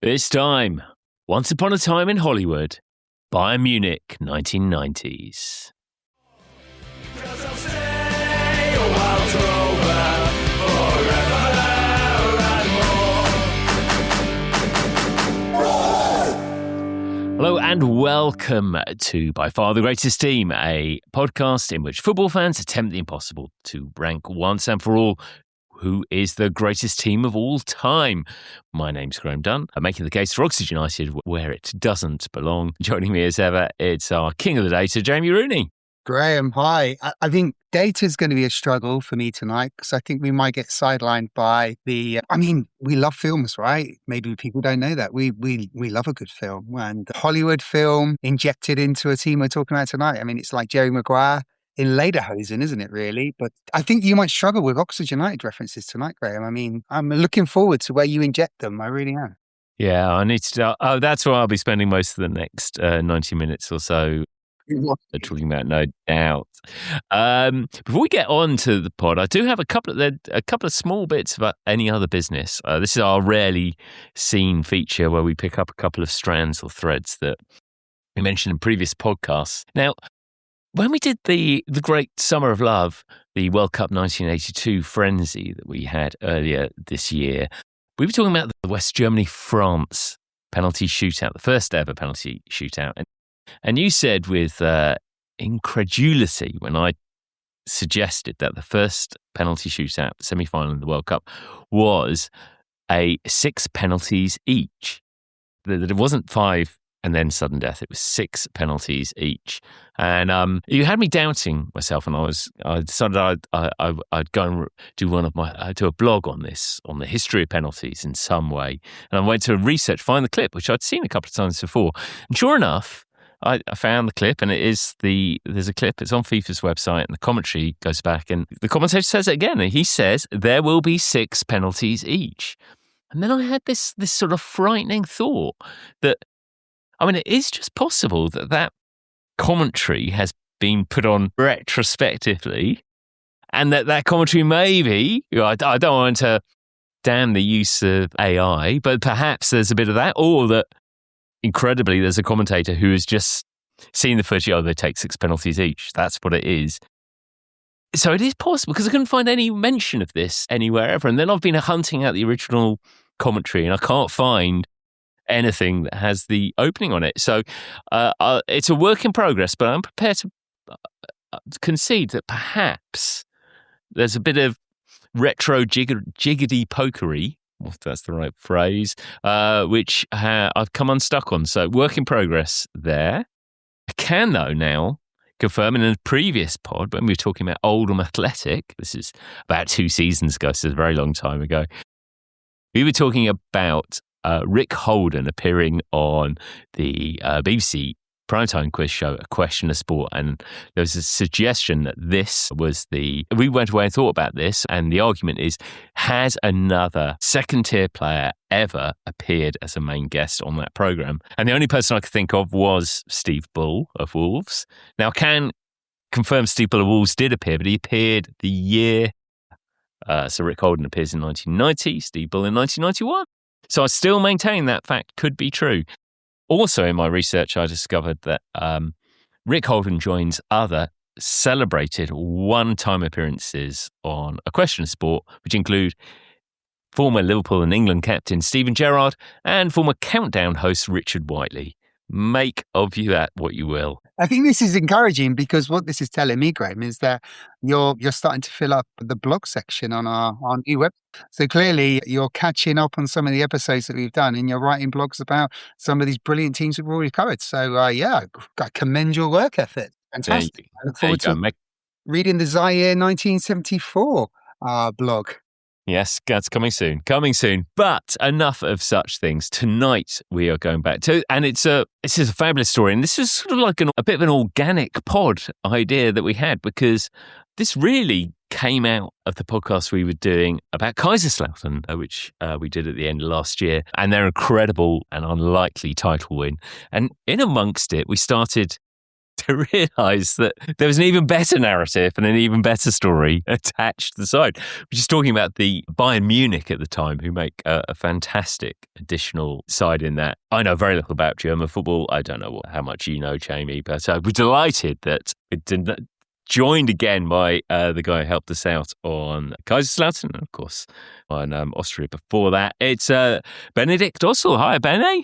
This time, Once Upon a Time in Hollywood, Bayern Munich, 1990s. Hello and welcome to By Far the Greatest Team, a podcast in which football fans attempt the impossible to rank once and for all who is the greatest team of all time. My name's Graham Dunn. I'm making the case for Oxford United where it doesn't belong. Joining me as ever, it's our king of the data, Jamie Rooney. Graham, hi. I think data's going to be a struggle for me tonight because I think we might get sidelined by we love films, right? Maybe people don't know that. We love a good film, and the Hollywood film injected into a team we're talking about tonight. I mean, it's like Jerry Maguire in Lederhosen, isn't it, really? But I think you might struggle with Oxford United references tonight, Graham. I mean, I'm looking forward to where you inject them. I really am. Yeah, I need to. Oh, that's where I'll be spending most of the next 90 minutes or so. Talking about, no doubt. Before we get on to the pod, I do have a couple of small bits about any other business. This is our rarely seen feature where we pick up a couple of strands or threads that we mentioned in previous podcasts. Now, when we did the great Summer of Love, the World Cup 1982 frenzy that we had earlier this year, we were talking about the West Germany-France penalty shootout, the first ever penalty shootout. And you said with incredulity when I suggested that the first penalty shootout, semi-final in the World Cup, was a 6 penalties each. That it wasn't 5 and then sudden death. It was 6 penalties each. And you had me doubting myself, and I decided I'd go and do a blog on this, on the history of penalties in some way. And I went to research, find the clip, which I'd seen a couple of times before. And sure enough, I found the clip, and there's a clip. It's on FIFA's website, and the commentary goes back, and the commentator says it again. And he says there will be 6 penalties each. And then I had this sort of frightening thought that, I mean, it is just possible that commentary has been put on retrospectively, and that commentary maybe, I don't want to damn the use of AI, but perhaps there's a bit of that, or that incredibly there's a commentator who has just seen the footage. Oh, they take 6 penalties each. That's what it is. So it is possible, because I couldn't find any mention of this anywhere ever. And then I've been hunting out the original commentary, and I can't find anything that has the opening on it. So it's a work in progress, but I'm prepared to concede that perhaps there's a bit of retro jiggity pokery, if that's the right phrase, which I've come unstuck on. So work in progress there. I can, though, now confirm in a previous pod, when we were talking about Oldham Athletic, this is about 2 seasons ago, so it's a very long time ago, we were talking about Rick Holden appearing on the BBC primetime quiz show, A Question of Sport, and there was a suggestion that this was we went away and thought about this, and the argument is, has another second-tier player ever appeared as a main guest on that programme? And the only person I could think of was Steve Bull of Wolves. Now, I can confirm Steve Bull of Wolves did appear, but he appeared the year, so Rick Holden appears in 1990, Steve Bull in 1991. So I still maintain that fact could be true. Also, in my research, I discovered that Rick Holden joins other celebrated one-time appearances on A Question of Sport, which include former Liverpool and England captain Steven Gerrard and former Countdown host Richard Whiteley. Make of you that what you will. I think this is encouraging, because what this is telling me, Graham, is that you're starting to fill up the blog section on our new web. So clearly you're catching up on some of the episodes that we've done, and you're writing blogs about some of these brilliant teams we've already covered. So I commend your work ethic. Fantastic. I look forward to reading the Zaire 1974 blog. Yes, that's coming soon. But enough of such things. Tonight we are going back to, and this is a fabulous story, and this is sort of like a bit of an organic pod idea that we had, because this really came out of the podcast we were doing about Kaiserslautern, which we did at the end of last year, and their incredible and unlikely title win. And in amongst it, we started to realise that there was an even better narrative and an even better story attached to the side. We're just talking about the Bayern Munich at the time, who make a fantastic additional side in that. I know very little about German football. I don't know how much you know, Jamie, but we're delighted that it didn't. Joined again by the guy who helped us out on Kaiserslautern, and of course on Austria before that. It's Benedikt Ossel. Hi, Bene.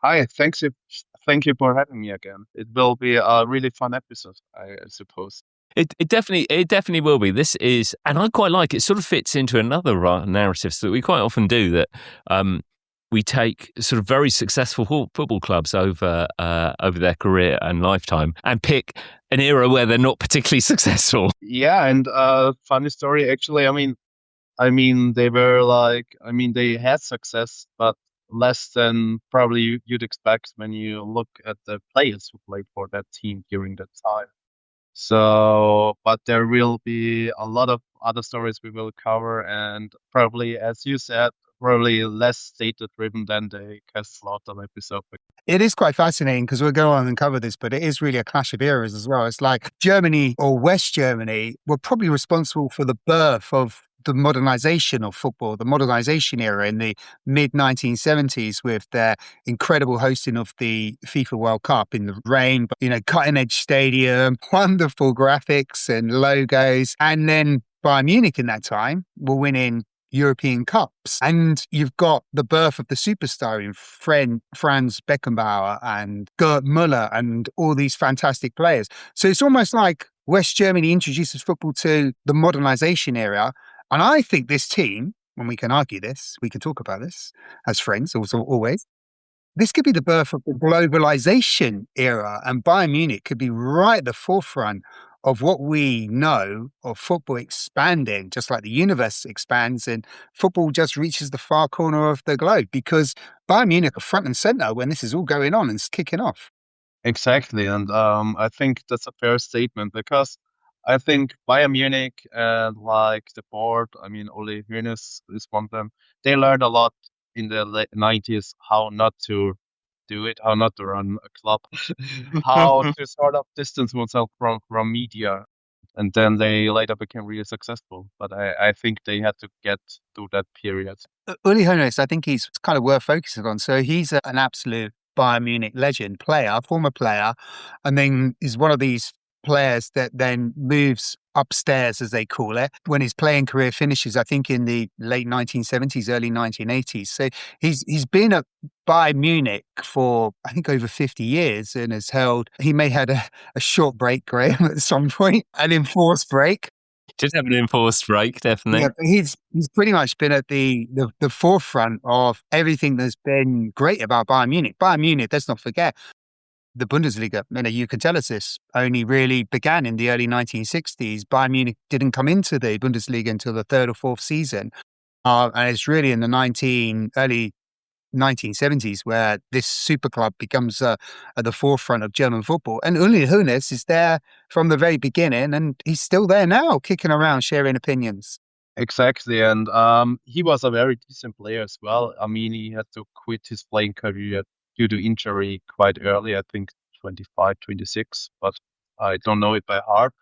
Hi, thank you for having me again. It will be a really fun episode, I suppose. It definitely will be. This is, and I quite like it. Sort of fits into another narrative that we quite often do, that we take sort of very successful football clubs over their career and lifetime and pick an era where they're not particularly successful. Yeah, and funny story actually. They were they had success, but less than probably you'd expect when you look at the players who played for that team during that time. So, but there will be a lot of other stories we will cover, and probably, as you said, probably less data driven than the Kaiserslautern episode. It is quite fascinating because we'll go on and cover this, but it is really a clash of eras as well. It's like Germany or West Germany were probably responsible for the birth of the modernization of football, the modernization era in the mid 1970s with their incredible hosting of the FIFA World Cup in the rain, cutting edge stadium, wonderful graphics and logos. And then Bayern Munich in that time were winning European Cups. And you've got the birth of the superstar in Franz Beckenbauer and Gerd Müller and all these fantastic players. So it's almost like West Germany introduces football to the modernization era. And I think this team, when we can argue this, we can talk about this as friends, also always. This could be the birth of the globalization era, and Bayern Munich could be right at the forefront of what we know of football expanding, just like the universe expands and football just reaches the far corner of the globe, because Bayern Munich are front and center when this is all going on and it's kicking off. Exactly, and I think that's a fair statement, because I think Bayern Munich and the board, Ole Hoeneß is one of them. They learned a lot in the late 90s how not to do it, how not to run a club, how to sort of distance oneself from media. And then they later became really successful. But I think they had to get through that period. Uli Hoeneß, I think he's kind of worth focusing on. So he's an absolute Bayern Munich legend player, former player, and then is one of these players that then moves upstairs, as they call it, when his playing career finishes, I think in the late 1970s, early 1980s. So he's been at Bayern Munich for, I think, over 50 years and he may have had a short break, Graham, at some point, an enforced break. Did have an enforced break, definitely. Yeah, but he's pretty much been at the forefront of everything that's been great about Bayern Munich. Bayern Munich, let's not forget, the Bundesliga, you can tell us this, only really began in the early 1960s. Bayern Munich didn't come into the Bundesliga until the third or fourth season. And it's really in the early 1970s where this super club becomes at the forefront of German football. And Uli Hoeneß is there from the very beginning, and he's still there now, kicking around, sharing opinions. Exactly, and he was a very decent player as well. He had to quit his playing career due to injury quite early, I think 25, 26, but I don't know it by heart.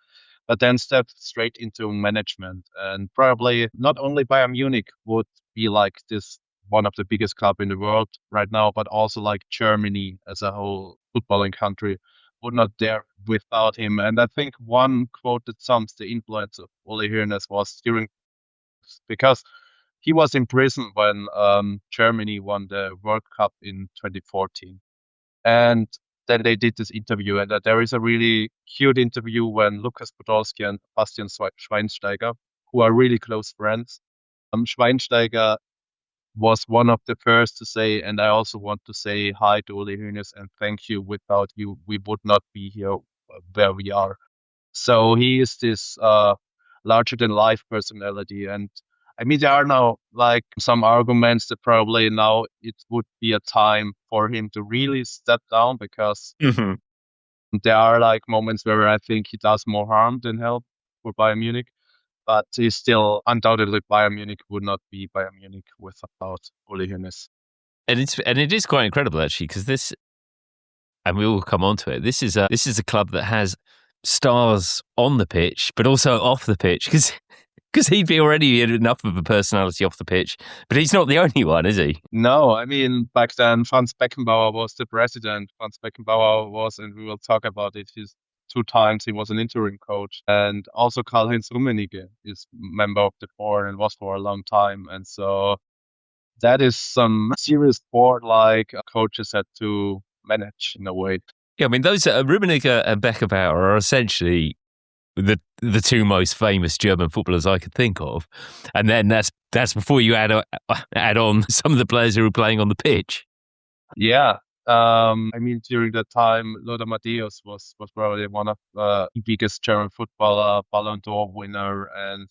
But then stepped straight into management, and probably not only Bayern Munich would be like this, one of the biggest club in the world right now, but also like Germany as a whole footballing country would not dare without him. And I think one quote that sums the influence of Ole Hoeneß was because he was in prison when Germany won the World Cup in 2014. And then they did this interview, and there is a really cute interview when Lukas Podolski and Bastian Schweinsteiger, who are really close friends. Schweinsteiger was one of the first to say, and I also want to say hi to Ole Hoeneß and thank you. Without you, we would not be here where we are. So he is this larger than life personality. And there are now some arguments that probably now it would be a time for him to really step down, because there are moments where I think he does more harm than help for Bayern Munich. But he's still undoubtedly Bayern Munich would not be Bayern Munich without Uli Hoeneß. And it is quite incredible, actually, because this and we will come on to it. This is a club that has stars on the pitch, but also off the pitch, because he'd be already enough of a personality off the pitch, but he's not the only one, is he? No, I mean, back then, Franz Beckenbauer was the president. Franz Beckenbauer was, and we will talk about it, he's 2 times he was an interim coach. And also Karl-Heinz Rummenigge is member of the board and was for a long time. And so that is some serious board like coaches had to manage in a way. Yeah, I mean, those Rummenigge and Beckenbauer are essentially the two most famous German footballers I could think of, and then that's before you add on some of the players who were playing on the pitch. Yeah, I mean, during that time, Lothar Matthäus was probably one of the biggest German footballer, Ballon d'Or winner, and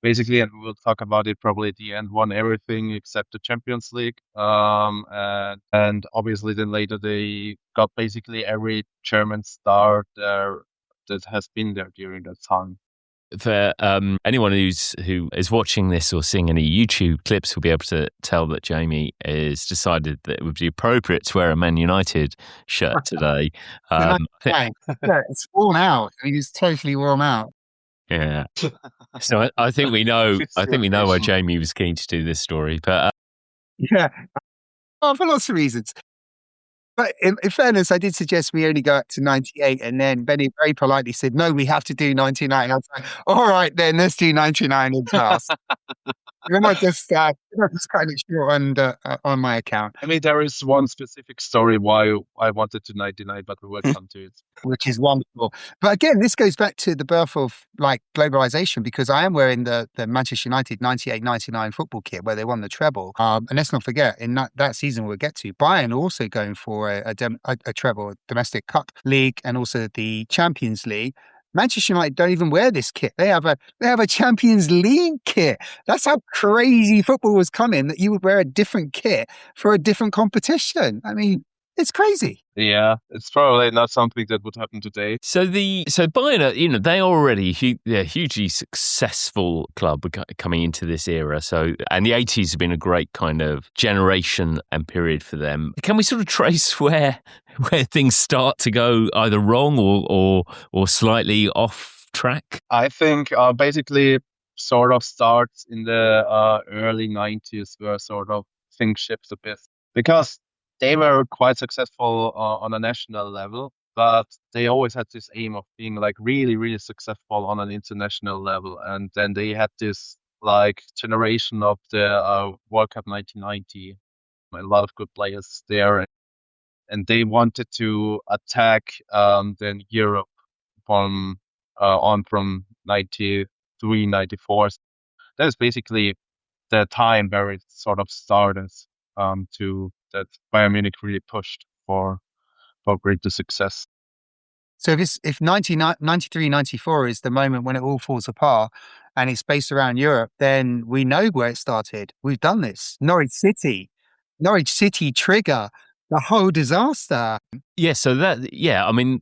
basically, and we will talk about it probably at the end, won everything except the Champions League. And obviously then later they got basically every German star there that has been there during that time. For anyone who is watching this or seeing any YouTube clips will be able to tell that Jamie has decided that it would be appropriate to wear a Man United shirt today. Yeah, it's worn out. I mean, it's totally worn out. Yeah. So I think we know. I think we know why Jamie was keen to do this story. But yeah, for lots of reasons. But in fairness, I did suggest we only go up to 98, and then Benny very politely said, "No, we have to do 99." I was like, "All right, then let's do 99 in class." We're not just kind of short on my account. I mean, there is one specific story why I wanted to 99, but we will come to it. Which is wonderful. But again, this goes back to the birth of like globalization, because I am wearing the Manchester United 98-99 football kit where they won the treble. And let's not forget, in that season we'll get to, Bayern also going for a treble, domestic cup league, and also the Champions League. Manchester United don't even wear this kit. They have a Champions League kit. That's how crazy football was coming, that you would wear a different kit for a different competition. I mean, it's crazy. Yeah, it's probably not something that would happen today. So Bayern, they are already a hugely successful club coming into this era. So, and the 80s have been a great kind of generation and period for them. Can we sort of trace where things start to go either wrong or slightly off track? I think basically sort of starts in the early 90s where sort of things shift a bit, because they were quite successful on a national level, but they always had this aim of being like really, really successful on an international level. And then they had this like generation of the World Cup 1990, a lot of good players there. And they wanted to attack then Europe from 93, 94. That is basically the time where it sort of started that Bayern Munich really pushed for greater success. So if 93, 94 is the moment when it all falls apart and it's based around Europe, then we know where it started. We've done this. Norwich City trigger, the whole disaster. Yeah, so I mean,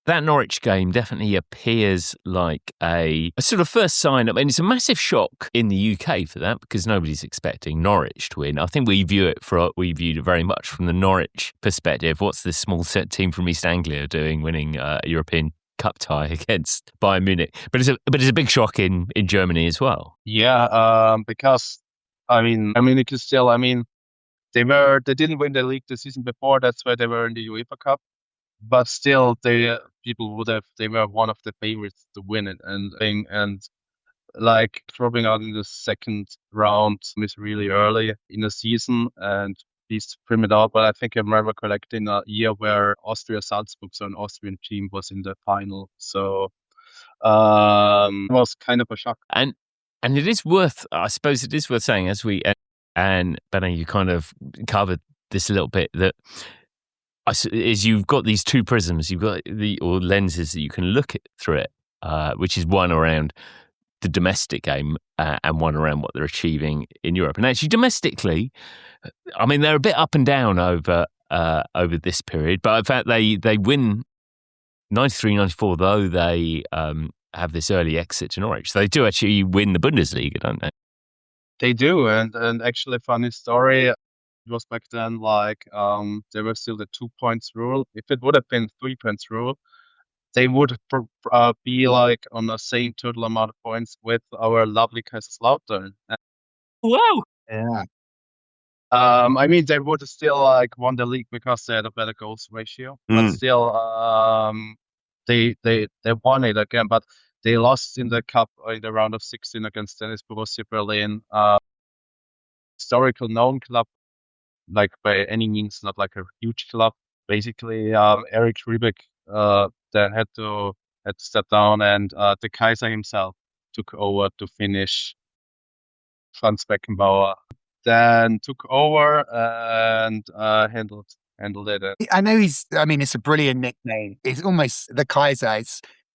that Norwich game definitely appears like a sort of first sign. I mean, it's a massive shock in the UK for that, because nobody's expecting Norwich to win. I think we viewed it very much from the Norwich perspective. What's this small team from East Anglia doing, winning a European Cup tie against Bayern Munich? But it's a big shock in Germany as well. Yeah, because I mean, Munich is still. I mean, they didn't win the league the season before. That's why they were in the UEFA Cup. But still, they were one of the favorites to win it, and like dropping out in the second round is really early in the season, and please trim it out. But I think I remember collecting a year where Austria Salzburg, so an Austrian team, was in the final. So it was kind of a shock. And it is worth saying, as we and Benny, you kind of covered this a little bit, that is you've got these two prisms, you've got or lenses that you can look through it, which is one around the domestic game and one around what they're achieving in Europe. And actually, domestically, I mean, they're a bit up and down over this period. But in fact, they win 93, 94, though they have this early exit to Norwich. So they do actually win the Bundesliga, don't they? They do, and actually, funny story. It was back then like there was still the 2 points rule. If it would have been 3 points rule, they would be like on the same total amount of points with our lovely Kaiserslautern. Whoa! Yeah. I mean, they would have still like won the league because they had a better goals ratio, but still, they won it again, but they lost in the cup in the round of 16 against Tennis Borussia Berlin, historical known club, like by any means not like a huge club. Basically, Eric Riebeck then had to step down, and the Kaiser himself took over to finish. Franz Beckenbauer then took over and handled it. I know it's a brilliant nickname. It's almost the Kaiser.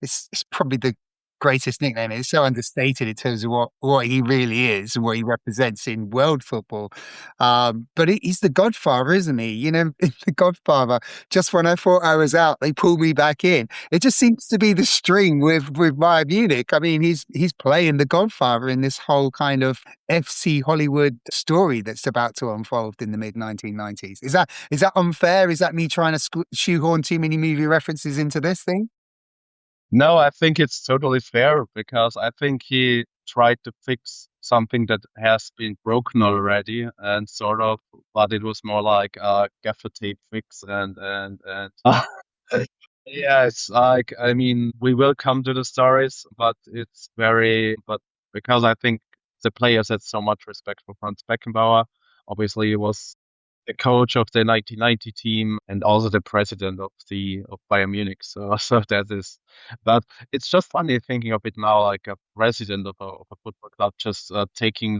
It's probably the greatest nickname. It's so understated in terms of what he really is and what he represents in world football. But he's the Godfather, isn't he? You know, the Godfather. Just when I thought I was out, they pulled me back in. It just seems to be the string with Bayern Munich. I mean, he's playing the Godfather in this whole kind of FC Hollywood story that's about to unfold in the mid 1990s. Is that unfair? Is that me trying to shoehorn too many movie references into this thing? No, I think it's totally fair because I think he tried to fix something that has been broken already and sort of, but it was more like a gaffer tape fix and yeah, it's like, I mean, we will come to the stories, but but because I think the players had so much respect for Franz Beckenbauer. Obviously, he was the coach of the 1990 team and also the president of Bayern Munich. So that is, but it's just funny thinking of it now, like a president of a football club just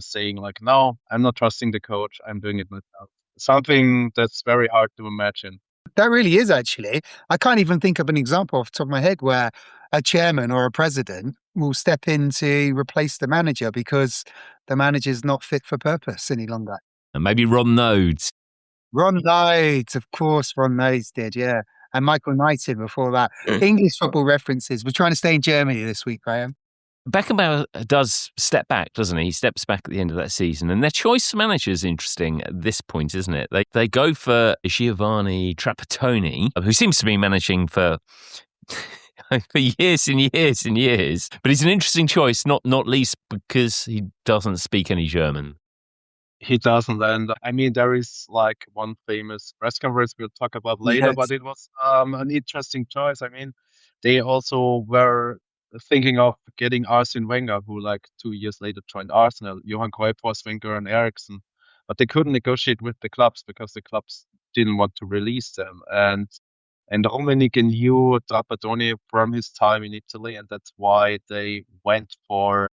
saying like, no, I'm not trusting the coach. I'm doing it myself. Something that's very hard to imagine. That really is, actually. I can't even think of an example off the top of my head where a chairman or a president will step in to replace the manager because the manager's not fit for purpose any longer. And maybe Ron Nodes. Ron Knight, of course, Ron Knight did, yeah. And Michael Knighton before that. English football references. We're trying to stay in Germany this week, Graham. Beckenbauer does step back, doesn't he? He steps back at the end of that season. And their choice of manager is interesting at this point, isn't it? They go for Giovanni Trapattoni, who seems to be managing for years and years and years. But he's an interesting choice, not least because he doesn't speak any German. He doesn't, and I mean there is like one famous press conference we'll talk about later, Yes. but it was an interesting choice. I mean, they also were thinking of getting Arsene Wenger, who like 2 years later joined Arsenal, Johan Cruyff, Wenger, and Eriksson, but they couldn't negotiate with the clubs because the clubs didn't want to release them, and Rummenigge knew Trapattoni from his time in Italy, and that's why they went for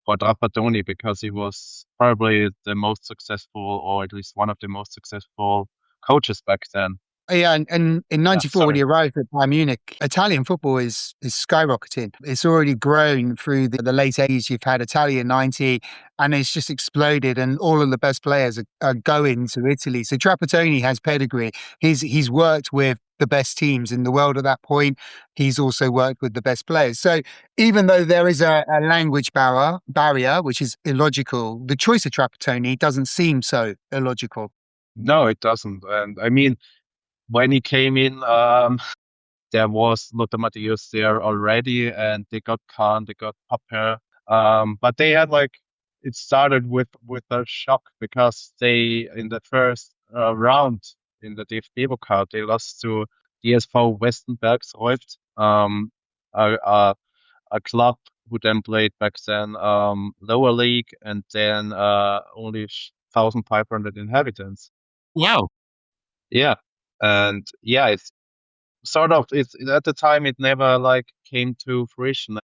Trapattoni because he was probably the most successful, or at least one of the most successful coaches back then. Yeah, and in '94 when he arrived at Bayern Munich, Italian football is skyrocketing. It's already grown through the late 80s. You've had Italian 90, and it's just exploded, and all of the best players are going to Italy. So Trapattoni has pedigree. He's worked with the best teams in the world at that point. He's also worked with the best players. So even though there is a language barrier, which is illogical, the choice of Trapattoni doesn't seem so illogical. No, it doesn't. And I mean, when he came in, there was Lothar Matthäus there already, and they got Kahn, they got Papin. But they had like, it started with a shock because they, in the first round in the DFB Pokal, they lost to DSV Westenbergsreuth, a club who then played back then lower league and then only 1,500 inhabitants. Wow. Yeah. And yeah, it's sort of, it's at the time it never like came to fruition,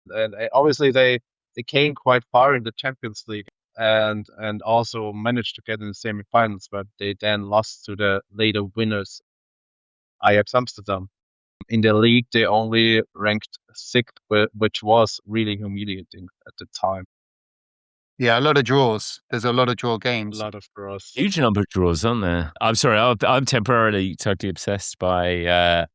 and obviously they came quite far in the Champions League and also managed to get in the semi-finals, but they then lost to the later winners, Ajax Amsterdam. In the league, they only ranked 6th, which was really humiliating at the time. Yeah, a lot of draws. There's a lot of draw games. A lot of draws. Huge number of draws, aren't there? I'm sorry, I'm temporarily totally obsessed by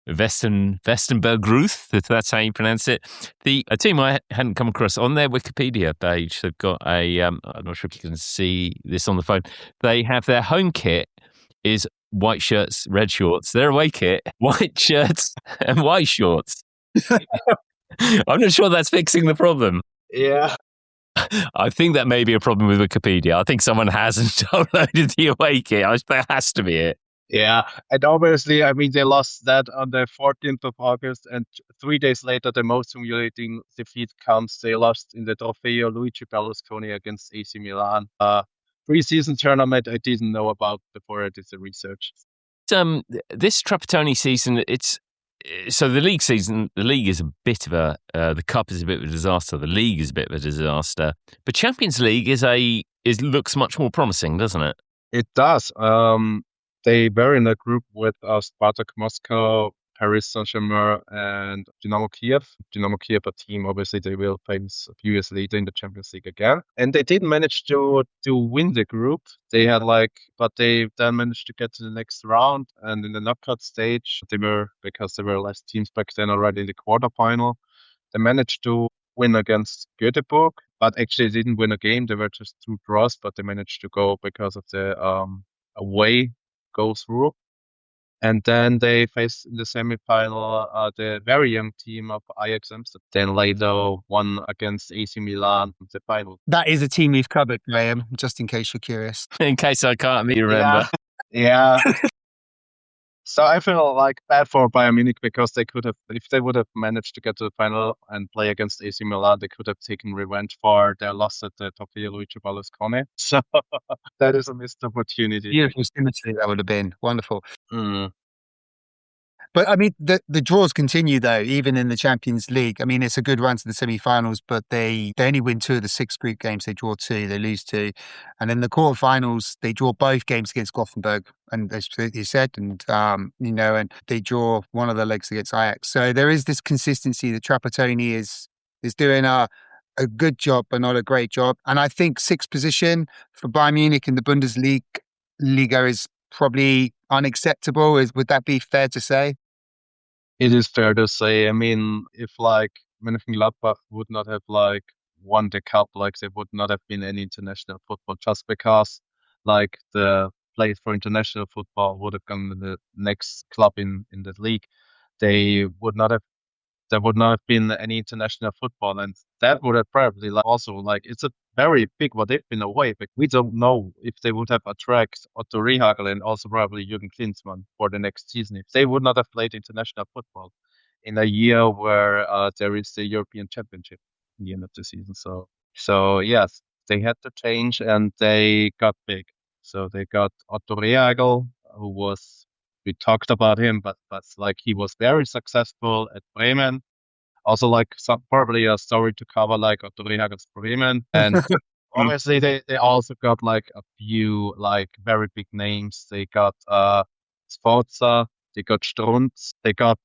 Westenberg Ruth, if that's how you pronounce it. A team I hadn't come across on their Wikipedia page. They've got I'm not sure if you can see this on the phone. They have their home kit is white shirts, red shorts. Their away kit, white shirts and white shorts. I'm not sure that's fixing the problem. Yeah. I think that may be a problem with Wikipedia. I think someone hasn't downloaded the away kit. That has to be it. Yeah, and obviously, I mean, they lost that on the 14th of August, and 3 days later, the most humiliating defeat comes. They lost in the Trofeo Luigi Berlusconi against AC Milan. Pre-season tournament I didn't know about before I did the research. This Trapattoni season, so the league season. The league is a bit of the cup is a bit of a disaster. The league is a bit of a disaster, but Champions League looks much more promising, doesn't it? It does. They were in a group with Spartak Moscow, Paris Saint-Germain, and Dynamo Kiev. Dynamo Kiev, a team, obviously, they will face a few years later in the Champions League again. And they did manage to win the group. But they then managed to get to the next round. And in the knockout stage, because there were less teams back then already in the quarterfinal, they managed to win against Göteborg, but actually didn't win a game. They were just 2 draws, but they managed to go because of the away go through. And then they faced in the semi-final the very young team of Ajax Amsterdam. Then later won against AC Milan in the final. That is a team we've covered, Graham, just in case you're curious. In case I can't remember. Yeah. So I feel like bad for Bayern Munich because they could have, if they would have managed to get to the final and play against AC Milan, they could have taken revenge for their loss at the Trofeo Luigi Berlusconi. So that is a missed opportunity. Beautiful symmetry that would have been. Wonderful. Mm. But I mean, the draws continue though, even in the Champions League. I mean, it's a good run to the semi-finals, but they only win 2 of the 6 group games. They draw 2, they lose 2, and in the quarterfinals they draw both games against Gothenburg, and as you said, and and they draw one of the legs against Ajax. So there is this consistency that Trapattoni is doing a good job, but not a great job. And I think 6th position for Bayern Munich in the Bundesliga is probably unacceptable. Would that be fair to say? It is fair to say. I mean, if Mönchengladbach would not have won the cup, there would not have been any international football, just because the place for international football would have gone to the next club in the league. There would not have been any international football, and that would have probably also it's a very big what if in a way, but we don't know if they would have attracted Otto Rehhagel and also probably Jürgen Klinsmann for the next season if they would not have played international football in a year where there is the European Championship at the end of the season. So yes, they had to change and they got big. So they got Otto Rehhagel, we talked about him, but he was very successful at Bremen. Also, probably a story to cover, Otto Rehagel's Bremen. And obviously, they also got a few very big names. They got Sforza, they got Strunz, they got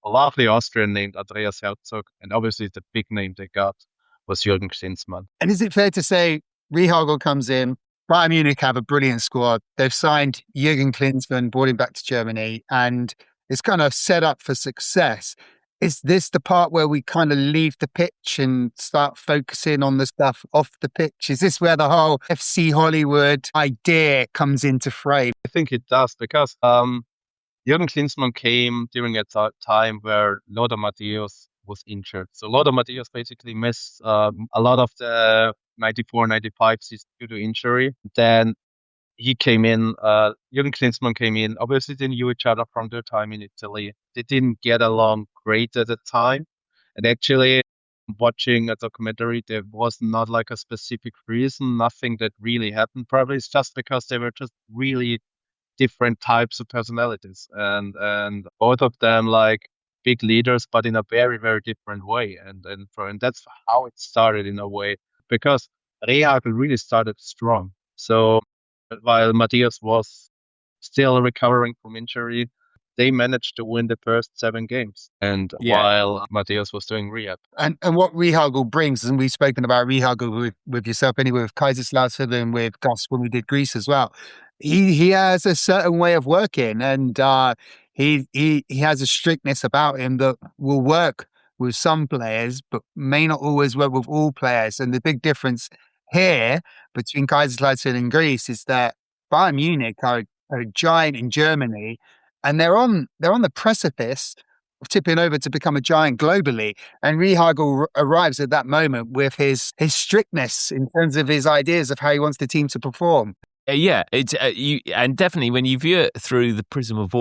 a lovely Austrian named Andreas Herzog, and obviously the big name they got was Jürgen Klinsmann. And is it fair to say Rehhagel comes in? Bayern Munich have a brilliant squad. They've signed Jürgen Klinsmann, brought him back to Germany, and it's kind of set up for success. Is this the part where we kind of leave the pitch and start focusing on the stuff off the pitch? Is this where the whole FC Hollywood idea comes into frame? I think it does, because Jürgen Klinsmann came during a time where Lothar Matthäus was injured. So Lothar Matthäus basically missed a lot of the 94-95 season due to injury. Then he came in, Jürgen Klinsmann came in. Obviously, they knew each other from their time in Italy. They didn't get along great at the time. And actually, watching a documentary, there was not a specific reason, nothing that really happened. Probably it's just because they were just really different types of personalities. And both of them big leaders, but in a very, very different way. And that's how it started in a way, because Rehhagel really started strong. So while Matthäus was still recovering from injury, they managed to win the first 7 games. And while Matthäus was doing rehab. And what Rehhagel brings, and we've spoken about Rehhagel with yourself anyway, with Kaiserslautern and with Gus when we did Greece as well. He has a certain way of working, and he has a strictness about him that will work with some players, but may not always work with all players. And the big difference here between Kaiserslautern and Greece is that Bayern Munich are a giant in Germany, and they're on the precipice of tipping over to become a giant globally. And Rihagel arrives at that moment with his strictness in terms of his ideas of how he wants the team to perform. Yeah, it's and definitely when you view it through the prism of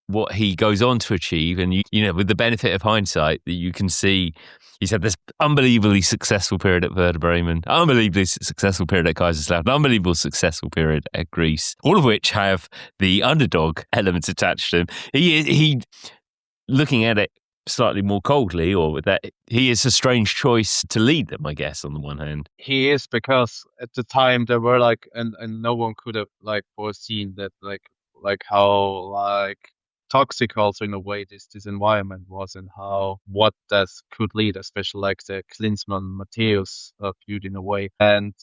what he goes on to achieve, and you know, with the benefit of hindsight, that you can see he's had this unbelievably successful period at Werder Bremen, unbelievably successful period at Kaiserslautern, unbelievable successful period at Greece, all of which have the underdog elements attached to him. He looking at it slightly more coldly, or that he is a strange choice to lead them, I guess, on the one hand. He is, because at the time there were like, and no one could have like foreseen that like how like toxic also in a way this environment was, and how what that could lead, especially like the Klinsmann Matthäus feud in a way. And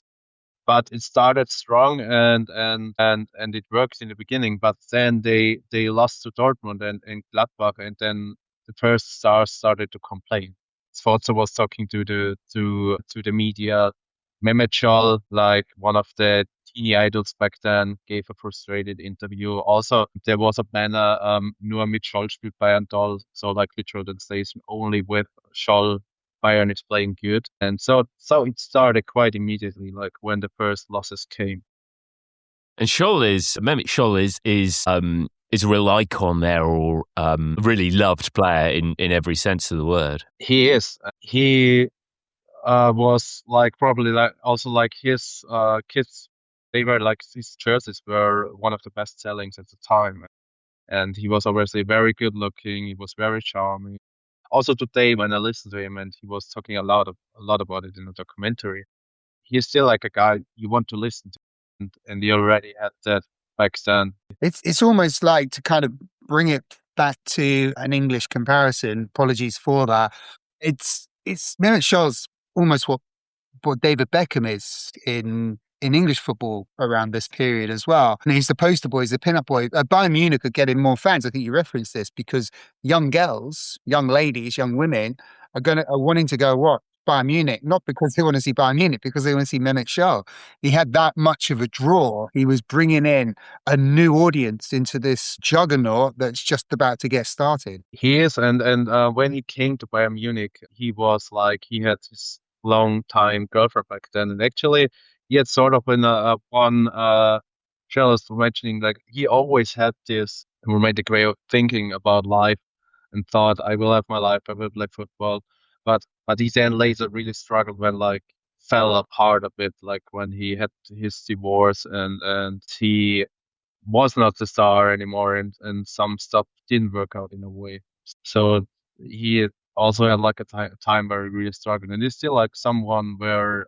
but it started strong, and it worked in the beginning, but then they lost to Dortmund and Gladbach, and then the first stars started to complain. Sforza was talking to the media. Mehmet Scholl, like one of the teeny idols back then, gave a frustrated interview. Also, there was a banner, nur mit Scholl spielt Bayern toll, so like literal translation, only with Scholl Bayern is playing good. And so it started quite immediately, like when the first losses came. And Mehmet Scholl is a real icon there, or really loved player in every sense of the word. He is. He was like probably like also like his kids. They were like, his jerseys were one of the best sellings at the time, and he was obviously very good looking. He was very charming. Also today, when I listened to him, and he was talking a lot about it in the documentary, he's still like a guy you want to listen to, and he already had that back then. It's almost like, to kind of bring it back to an English comparison. Apologies for that. It's Mehmet Scholl's almost what David Beckham is in English football around this period as well. And he's the poster boy, he's the pin-up boy. Bayern Munich are getting more fans. I think you referenced this, because young girls, young ladies, young women are wanting to go watch Bayern Munich, not because they want to see Bayern Munich, because they want to see Mehmet Scholl. He had that much of a draw. He was bringing in a new audience into this juggernaut that's just about to get started. He is, and when he came to Bayern Munich, he was like, he had his long time girlfriend back then, and actually he had sort of in one journalist mentioning, like, he always had this romantic way of thinking about life, and thought, I will have my life, I will play football. But he then later really struggled when like fell apart a bit, like when he had his divorce, and he was not the star anymore, and some stuff didn't work out in a way. So he also had like a time where he really struggled, and he's still like someone where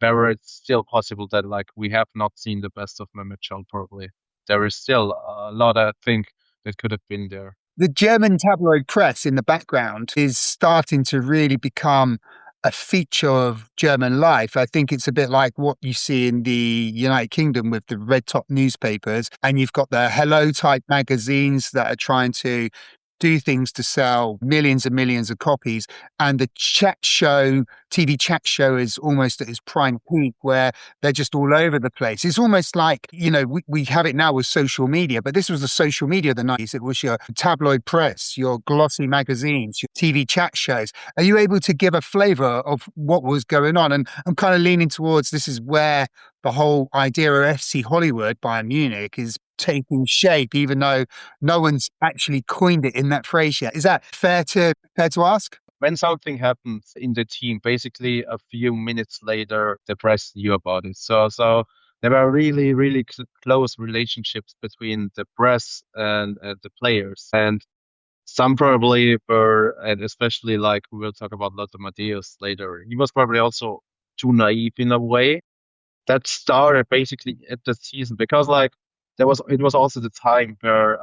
where it's still possible that like we have not seen the best of Mehmet Scholl. Probably there is still a lot, I think, that could have been there. The German tabloid press in the background is starting to really become a feature of German life. I think it's a bit like what you see in the United Kingdom with the red top newspapers, and you've got the Hello type magazines that are trying to do things to sell millions and millions of copies. And the TV chat show is almost at its prime peak, where they're just all over the place. It's almost like, we have it now with social media, but this was the social media of the 90s. It was your tabloid press, your glossy magazines, your TV chat shows. Are you able to give a flavor of what was going on? And I'm kind of leaning towards, this is where the whole idea of FC Hollywood, Bayern Munich, is taking shape, even though no one's actually coined it in that phrase yet. Is that fair to ask? When something happens in the team, basically a few minutes later, the press knew about it. So there were really, really close relationships between the press and the players. And some probably were, and especially like we will talk about Lothar Matthäus later, he was probably also too naive in a way. That started basically at the season, because like it was also the time where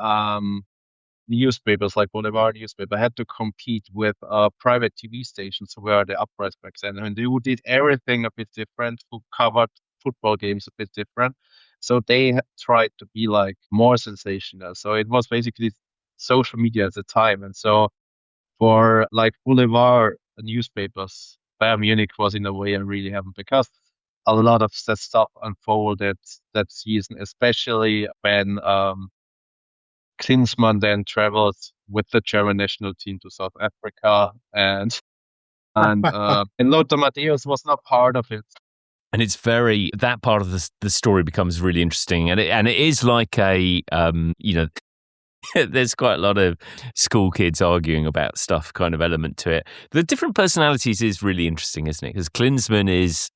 newspapers like Boulevard newspaper had to compete with private TV stations who were the uprise back then, and they did everything a bit different, who covered football games a bit different. So they tried to be like more sensational. So it was basically social media at the time. And so for like Boulevard newspapers, Bayern Munich was in a way a really heaven because a lot of that stuff unfolded that season, especially when Klinsmann then traveled with the German national team to South Africa, and Lothar Matthäus was not part of it. And it's very, that part of the story becomes really interesting, and it is like a there's quite a lot of school kids arguing about stuff kind of element to it. The different personalities is really interesting, isn't it? Because Klinsmann is,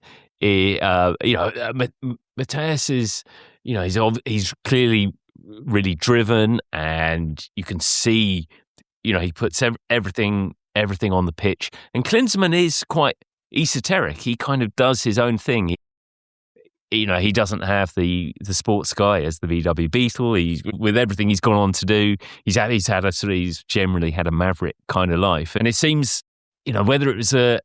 Matthias is, he's clearly really driven, and you can see, he puts everything on the pitch. And Klinsmann is quite esoteric. He kind of does his own thing. He doesn't have the sports guy as the VW Beetle. With everything he's gone on to do, he's generally had a maverick kind of life. And it seems, whether it was an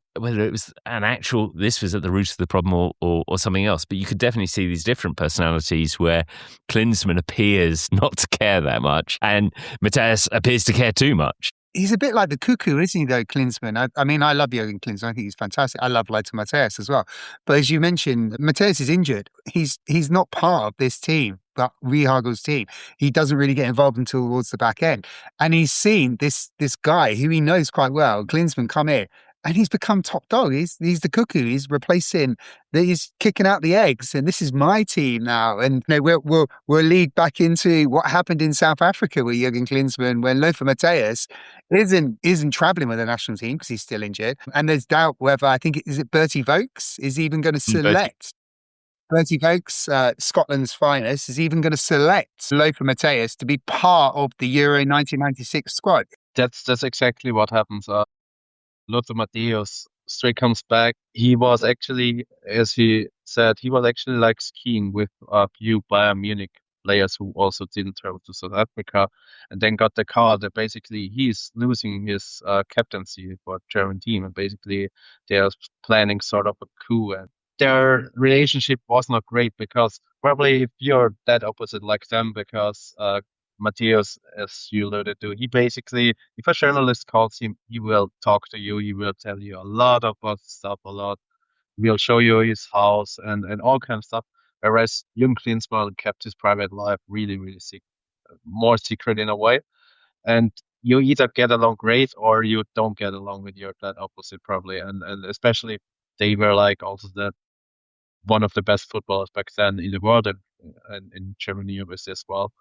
actual, this was at the root of the problem or something else, but you could definitely see these different personalities where Klinsmann appears not to care that much and Matthias appears to care too much. He's a bit like the cuckoo, isn't he, though, Klinsmann? I mean, I love Jurgen Klinsmann. I think he's fantastic. I love Lothar Matthäus as well. But as you mentioned, Matthäus is injured. He's not part of this team, but Riehagel's team. He doesn't really get involved until towards the back end. And he's seen this guy who he knows quite well, Klinsmann, come in. And he's become top dog. He's the cuckoo. He's replacing. He's kicking out the eggs, and this is my team now. And we'll lead back into what happened in South Africa with Jurgen Klinsmann when Lothar Matthäus isn't travelling with the national team because he's still injured. And there's doubt whether is it Bertie Vogts is even going to select. Bertie Vogts, Scotland's finest, is even going to select Lothar Matthäus to be part of the Euro 1996 squad. That's exactly what happens. Lothar Matthäus straight comes back. He was actually, as he said, he was actually like skiing with a few Bayern Munich players who also didn't travel to South Africa, and then got the call that basically he's losing his captaincy for German team, and basically they're planning sort of a coup. And their relationship was not great because probably if you're that opposite like them, because Matthäus, as you alluded to, he basically, if a journalist calls him, he will talk to you. He will tell you a lot about stuff, He will show you his house and all kind of stuff. Whereas Jürgen Klinsmann kept his private life really, really more secret in a way. And you either get along great or you don't get along with your that opposite probably. And especially they were like also one of the best footballers back then in the world and in Germany obviously as well.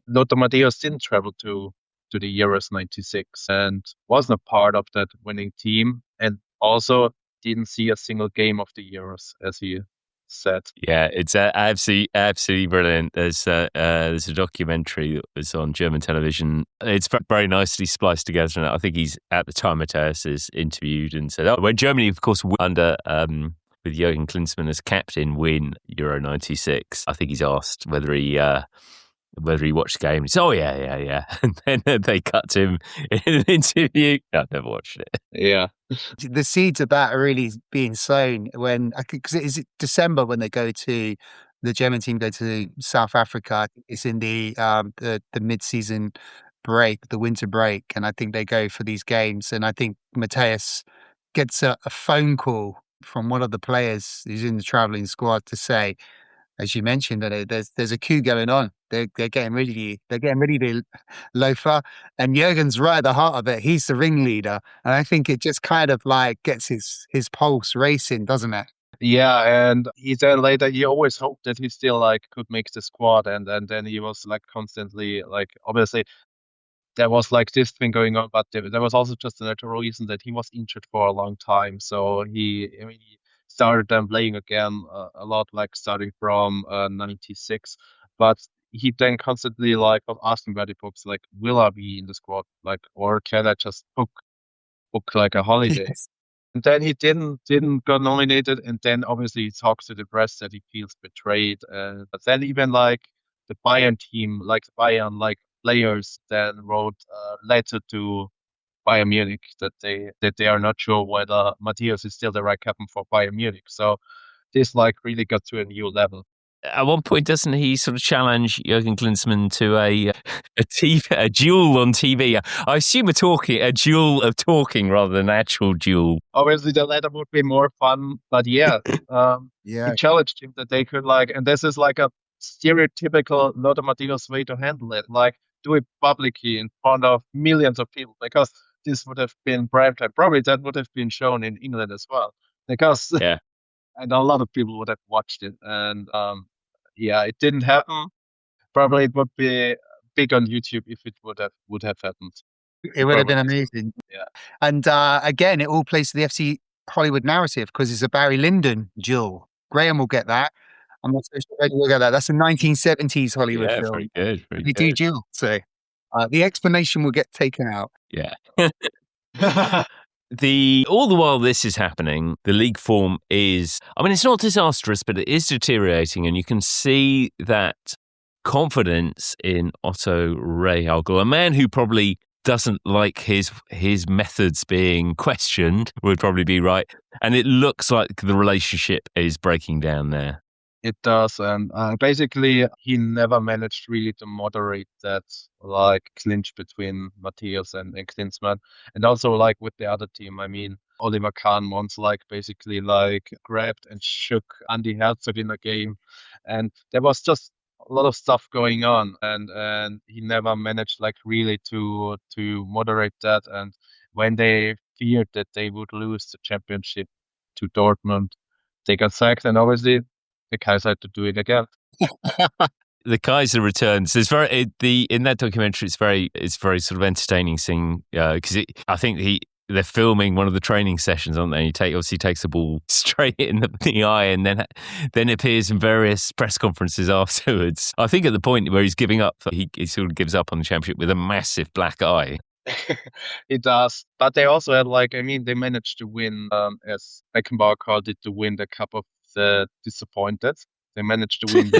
Lothar Matthäus didn't travel to the Euros 96 and wasn't a part of that winning team, and also didn't see a single game of the Euros, as he said. Yeah, it's absolutely brilliant. There's a documentary that was on German television. It's very nicely spliced together, and I think he's at the time Matthäus is interviewed and said, when Germany, of course, under with Jurgen Klinsmann as captain, win Euro 96. I think he's asked whether he watched the game. He said, yeah. And then they cut to him in an interview. I've never watched it. Yeah. The seeds of that are really being sown because it is December when the German team go to South Africa. It's in the mid-season break, the winter break. And I think they go for these games. And I think Matthäus gets a phone call from one of the players who's in the travelling squad to say, as you mentioned, that there's a coup going on. They're getting rid of you. They're getting rid of you, Lothar. And Jurgen's right at the heart of it. He's the ringleader. And I think it just kind of like gets his pulse racing, doesn't it? Yeah, and he said later he always hoped that he still like could make the squad, and then he was like constantly like obviously there was like this thing going on, but there was also just another reason that he was injured for a long time. So he started then playing again a lot, like starting from 96. But he then constantly like was asking Betty Books, like, will I be in the squad? Like, or can I just book like a holiday? Yes. And then he didn't got nominated, and then obviously he talks to the press that he feels betrayed. But then even like the Bayern team, like the Bayern like players, then wrote a letter to Bayern Munich that they are not sure whether Matthäus is still the right captain for Bayern Munich. So this like really got to a new level. at one point, doesn't he sort of challenge Jurgen Klinsmann to a duel on TV? I assume a duel of talking rather than an actual duel. Obviously, the latter would be more fun, but yeah, he challenged him that they could and this is like a stereotypical Lothar Matthäus way to handle it, like do it publicly in front of millions of people, because this would have been primetime. Probably that would have been shown in England as well, because Yeah. and a lot of people would have watched it. And yeah, it didn't happen. Probably it would be big on YouTube if it would have happened. It would have been amazing. Yeah. And again, it all plays to the FC Hollywood narrative because it's a Barry Lyndon duel. Graham will get that. I'm not so sure Eddie will get that. That's a 1970s Hollywood film. Very good. They do duel. So the explanation will get taken out. Yeah. All the while this is happening, the league form is, I mean, it's not disastrous, but it is deteriorating. And you can see that confidence in Otto Rehhagel, a man who probably doesn't like his methods being questioned, would probably be right. And it looks like the relationship is breaking down there. It does, and basically he never managed really to moderate that clinch between Matthäus and Klinsmann, and also with the other team. I mean, Oliver Kahn once basically grabbed and shook Andy Herzog in a game, and there was just a lot of stuff going on, and he never managed really to moderate that. And when they feared that they would lose the championship to Dortmund, they got sacked, and obviously the Kaiser had to do it again. The Kaiser returns. It's in that documentary. It's very sort of entertaining seeing because I think they're filming one of the training sessions, aren't they? He obviously takes the ball straight in the eye, and then appears in various press conferences afterwards. I think at the point where he's giving up, he sort of gives up on the championship with a massive black eye. It does, but they also had they managed to win, as Beckenbauer called it, to win the Cup of the Disappointed. They managed to win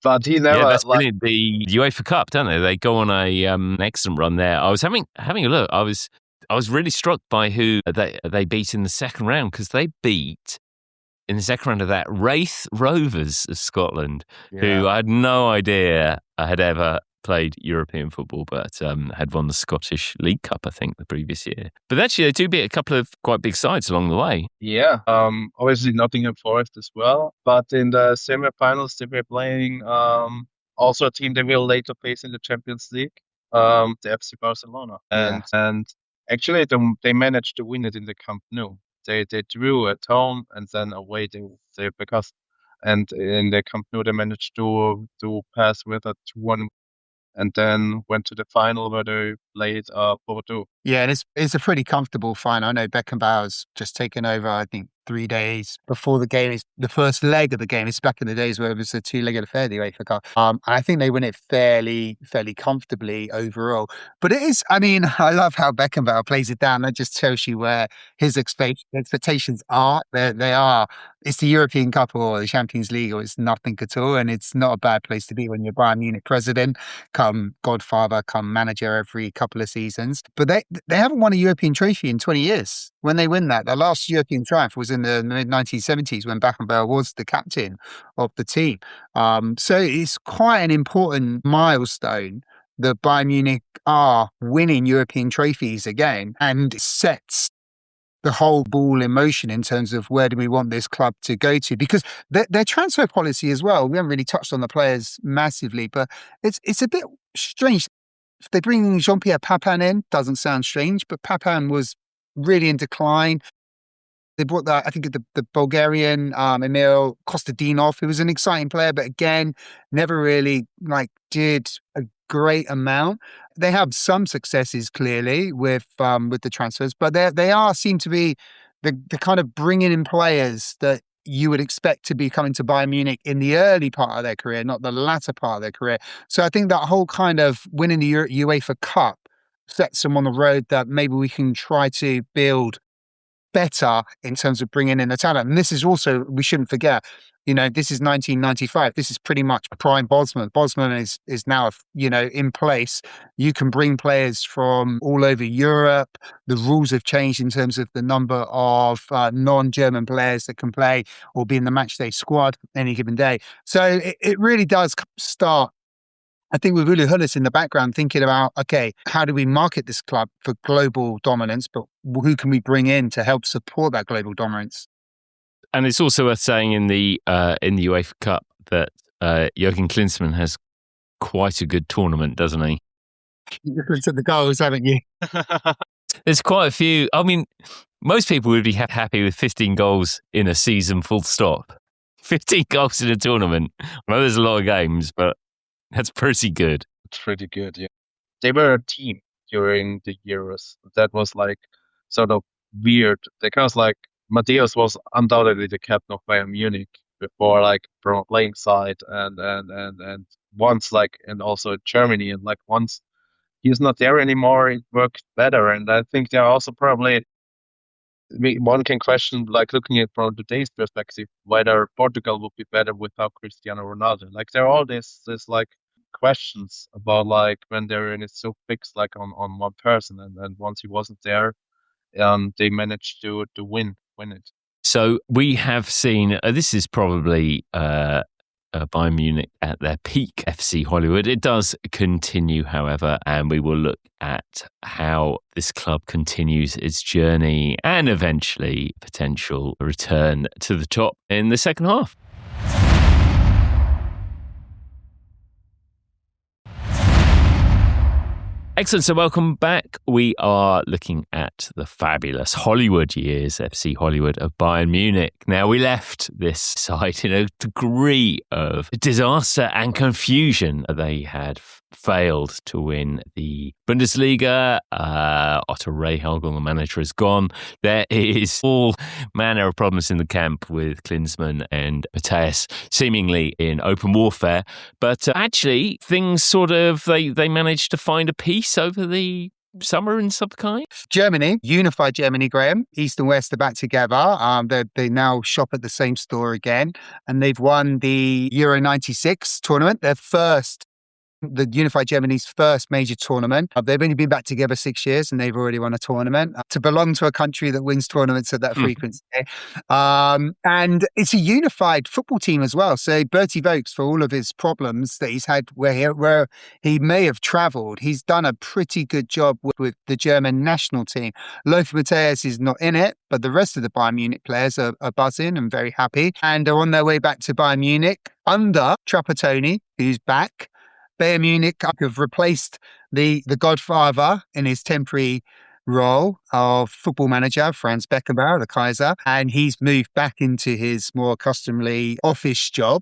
but he never. Yeah, that's brilliant. The UEFA Cup, don't they? They go on an excellent run there. I was having a look. I was really struck by who they beat in the second round, because they beat in the second round of that Wraith Rovers of Scotland, who I had no idea had ever played European football, but had won the Scottish League Cup, I think, the previous year. But actually, they do beat a couple of quite big sides along the way. Yeah, obviously Nottingham Forest as well. But in the semi-finals, they were playing also a team they will later face in the Champions League, the FC Barcelona. And actually, they managed to win it in the Camp Nou. They drew at home, and then away and in the Camp Nou they managed to pass with a 2-1. And then went to the final where they played Porto. Yeah, and it's a pretty comfortable final. I know Beckenbauer's just taken over, I think, 3 days before the game. Is the first leg of the game. It's back in the days where it was a two-legged affair, the UEFA Cup. And I think they win it fairly comfortably overall. But it is, I mean, I love how Beckenbauer plays it down. That just tells you where his expectations are. They are. It's the European Cup or the Champions League, or it's nothing at all. And it's not a bad place to be when you're Bayern Munich president, come godfather, come manager every couple of seasons. But they haven't won a European trophy in 20 years. When they win that, their last European triumph was in the mid-1970s when Beckenbauer was the captain of the team. So it's quite an important milestone that Bayern Munich are winning European trophies again, and sets the whole ball in motion in terms of where do we want this club to go to, because their transfer policy as well, we haven't really touched on the players massively, but it's a bit strange. If they bring Jean-Pierre Papin in, doesn't sound strange, but Papin was really in decline. They brought the Bulgarian Emil Kostadinov, who was an exciting player, but again, never really did a great amount. They have some successes clearly with the transfers, but they seem to be the kind of bringing in players that you would expect to be coming to Bayern Munich in the early part of their career, not the latter part of their career. So I think that whole kind of winning the UEFA Cup sets them on the road that maybe we can try to build better in terms of bringing in the talent. And this is also, we shouldn't forget, This is 1995. This is pretty much prime Bosman. Bosman is now, in place. You can bring players from all over Europe. The rules have changed in terms of the number of non-German players that can play or be in the matchday squad any given day. So it really does start, I think, with Uli Hoeneß in the background, thinking about, okay, how do we market this club for global dominance, but who can we bring in to help support that global dominance? And it's also worth saying in the UEFA Cup that Jürgen Klinsmann has quite a good tournament, doesn't he? You've looked at the goals, haven't you? There's quite a few. I mean, most people would be happy with 15 goals in a season, full stop. 15 goals in a tournament. I know there's a lot of games, but that's pretty good. It's pretty good, yeah. They were a team during the Euros. That was like sort of weird because like Matthäus was undoubtedly the captain of Bayern Munich before, like from a playing side, and once like, and also in Germany, and like once he's not there anymore, it worked better. And I think they're also probably, one can question, like looking at from today's perspective, whether Portugal would be better without Cristiano Ronaldo. Like there are all this like questions about like when they're in, it's so fixed like on one person, and once he wasn't there, they managed to win it. So we have seen, this is probably Bayern Munich at their peak FC Hollywood. It does continue, however, and we will look at how this club continues its journey and eventually potential return to the top in the second half. Excellent. So welcome back. We are looking at the fabulous Hollywood years, FC Hollywood of Bayern Munich. Now, we left this side in a degree of disaster and confusion. They had failed to win the Bundesliga. Otto Rehhagel, the manager, is gone. There is all manner of problems in the camp with Klinsmann and Matthäus, seemingly in open warfare. But actually, things sort of, they managed to find a peace over the summer in some kind. Germany, unified Germany, Graham. East and West are back together. They now shop at the same store again, and they've won the Euro 96 tournament, the Unified Germany's first major tournament. They've only been back together 6 years and they've already won a tournament. To belong to a country that wins tournaments at that frequency. And it's a unified football team as well. So Bertie Vogts, for all of his problems that he's had where he may have travelled, he's done a pretty good job with the German national team. Lothar Matthäus is not in it, but the rest of the Bayern Munich players are buzzing and very happy and are on their way back to Bayern Munich under Trapattoni, who's back. Bayern Munich have replaced the godfather in his temporary role of football manager, Franz Beckenbauer, the Kaiser, and he's moved back into his more customary office job.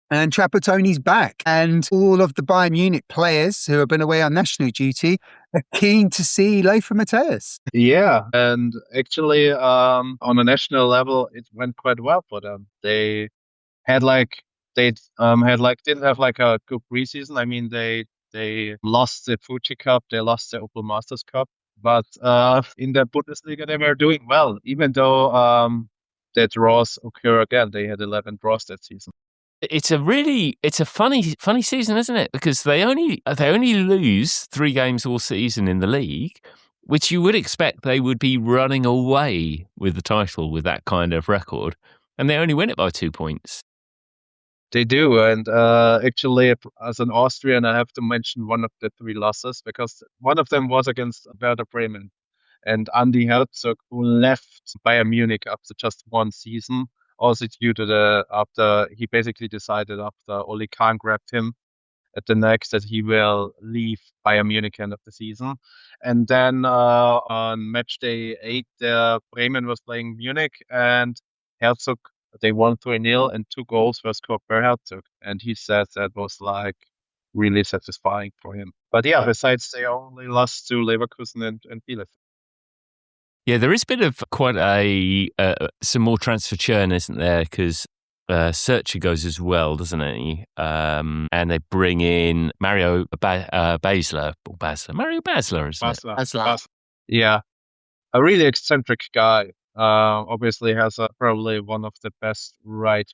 And Trapattoni's back. And all of the Bayern Munich players who have been away on national duty are keen to see Lothar Matthäus. Yeah, and actually on a national level, it went quite well for them. They had didn't have like a good preseason. I mean, they lost the Fuji Cup, they lost the Opel Masters Cup, but in the Bundesliga they were doing well, even though the draws occur again. They had 11 draws that season. It's a funny season, isn't it? Because they only lose 3 games all season in the league, which you would expect they would be running away with the title with that kind of record, and they only win it by 2 points. They do, and actually, as an Austrian, I have to mention one of the 3 losses because one of them was against Werder Bremen, and Andi Herzog, who left Bayern Munich after just 1 season, also due to after he basically decided after Oli Kahn grabbed him at the next that he will leave Bayern Munich end of the season, and then on match day 8, Bremen was playing Munich, and Herzog. They won 3-0 and 2 goals were scored by Herzog. And he said that was like really satisfying for him. But yeah, besides they only lost to Leverkusen and Bielefeld. Yeah, there is a bit of quite some more transfer churn, isn't there? Because Searcher goes as well, doesn't he? And they bring in Mario Basler. Mario Basler, isn't it? Basler. Yeah, a really eccentric guy. Obviously has probably one of the best right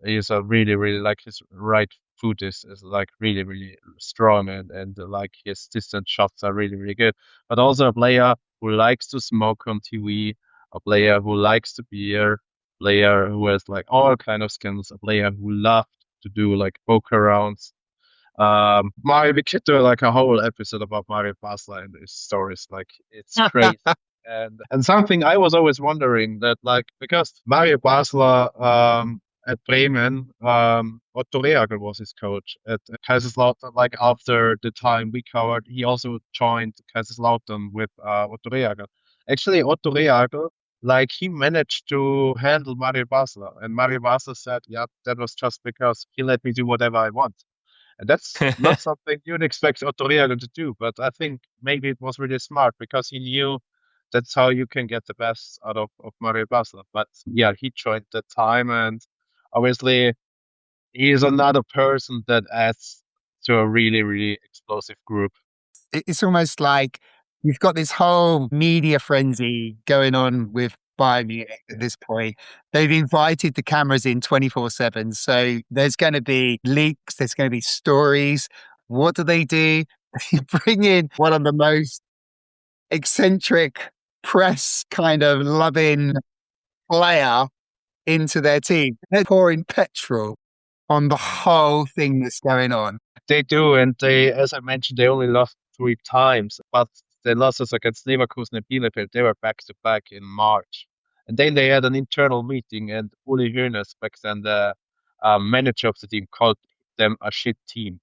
He's a really, really like his right foot is like really, really strong and like his distant shots are really, really good. But also a player who likes to smoke on TV, a player who likes to beer, player who has like all kind of skills, a player who loved to do like poker rounds. Mario, we could do like a whole episode about Mario Basler and his stories. Like it's crazy. And something I was always wondering that like because Mario Basler at Bremen, Otto Rehagel was his coach at Kaiserslautern. Like after the time we covered, he also joined Kaiserslautern with Otto Rehagel. Actually, Otto Rehagel, like he managed to handle Mario Basler, and Mario Basler said, "Yeah, that was just because he let me do whatever I want." And that's not something you'd expect Otto Rehagel to do, but I think maybe it was really smart because he knew that's how you can get the best out of Mario Basler. But yeah, he joined that time, and obviously he is another person that adds to a really, really explosive group. It's almost like you've got this whole media frenzy going on with Bayern Munich at this point. They've invited the cameras in 24/7. So there's going to be leaks, there's going to be stories. What do? They bring in one of the most eccentric press kind of loving player into their team. They're pouring petrol on the whole thing that's going on. They do, and they, as I mentioned, they only lost 3 times, but the losses against Leverkusen and Bielefeld, they were back to back in March. And then they had an internal meeting, and Uli Hoeneß, back then the manager of the team, called them a shit team.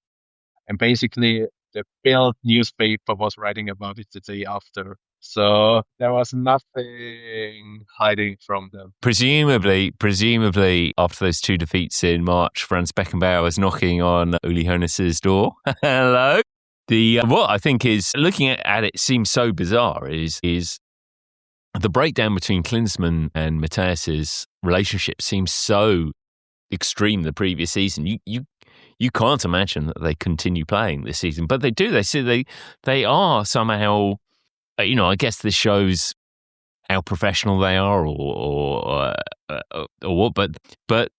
And basically, the Bild newspaper was writing about it the day after. So there was nothing hiding from them. Presumably, after those 2 defeats in March, Franz Beckenbauer was knocking on Uli Hoeneß's door. Hello. What I think is looking at it seems so bizarre is the breakdown between Klinsmann and Matthias's relationship seems so extreme the previous season. You can't imagine that they continue playing this season, but they do. They say they are somehow. I guess this shows how professional they are, or what. But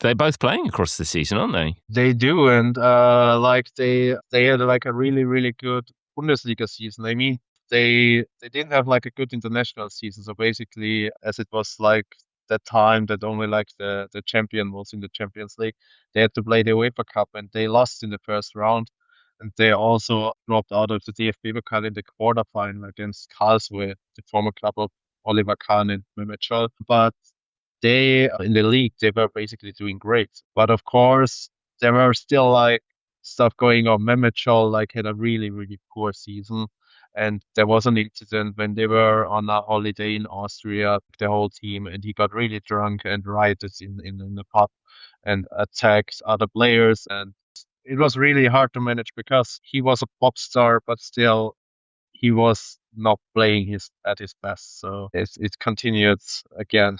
they're both playing across the season, aren't they? They do, and like they had like a really, really good Bundesliga season. I mean, they didn't have like a good international season. So basically, as it was like that time that only like the champion was in the Champions League, they had to play the UEFA Cup, and they lost in the first round. And they also dropped out of the DFB Pokal in the quarterfinal against Karlsruhe, the former club of Oliver Kahn and Mehmet Scholl. But they, in the league, they were basically doing great. But of course, there were still like stuff going on. Mehmet Scholl like had a really, really poor season. And there was an incident when they were on a holiday in Austria, the whole team, and he got really drunk and rioted in the pub and attacked other players. And it was really hard to manage because he was a pop star, but still he was not playing at his best. So it continued again.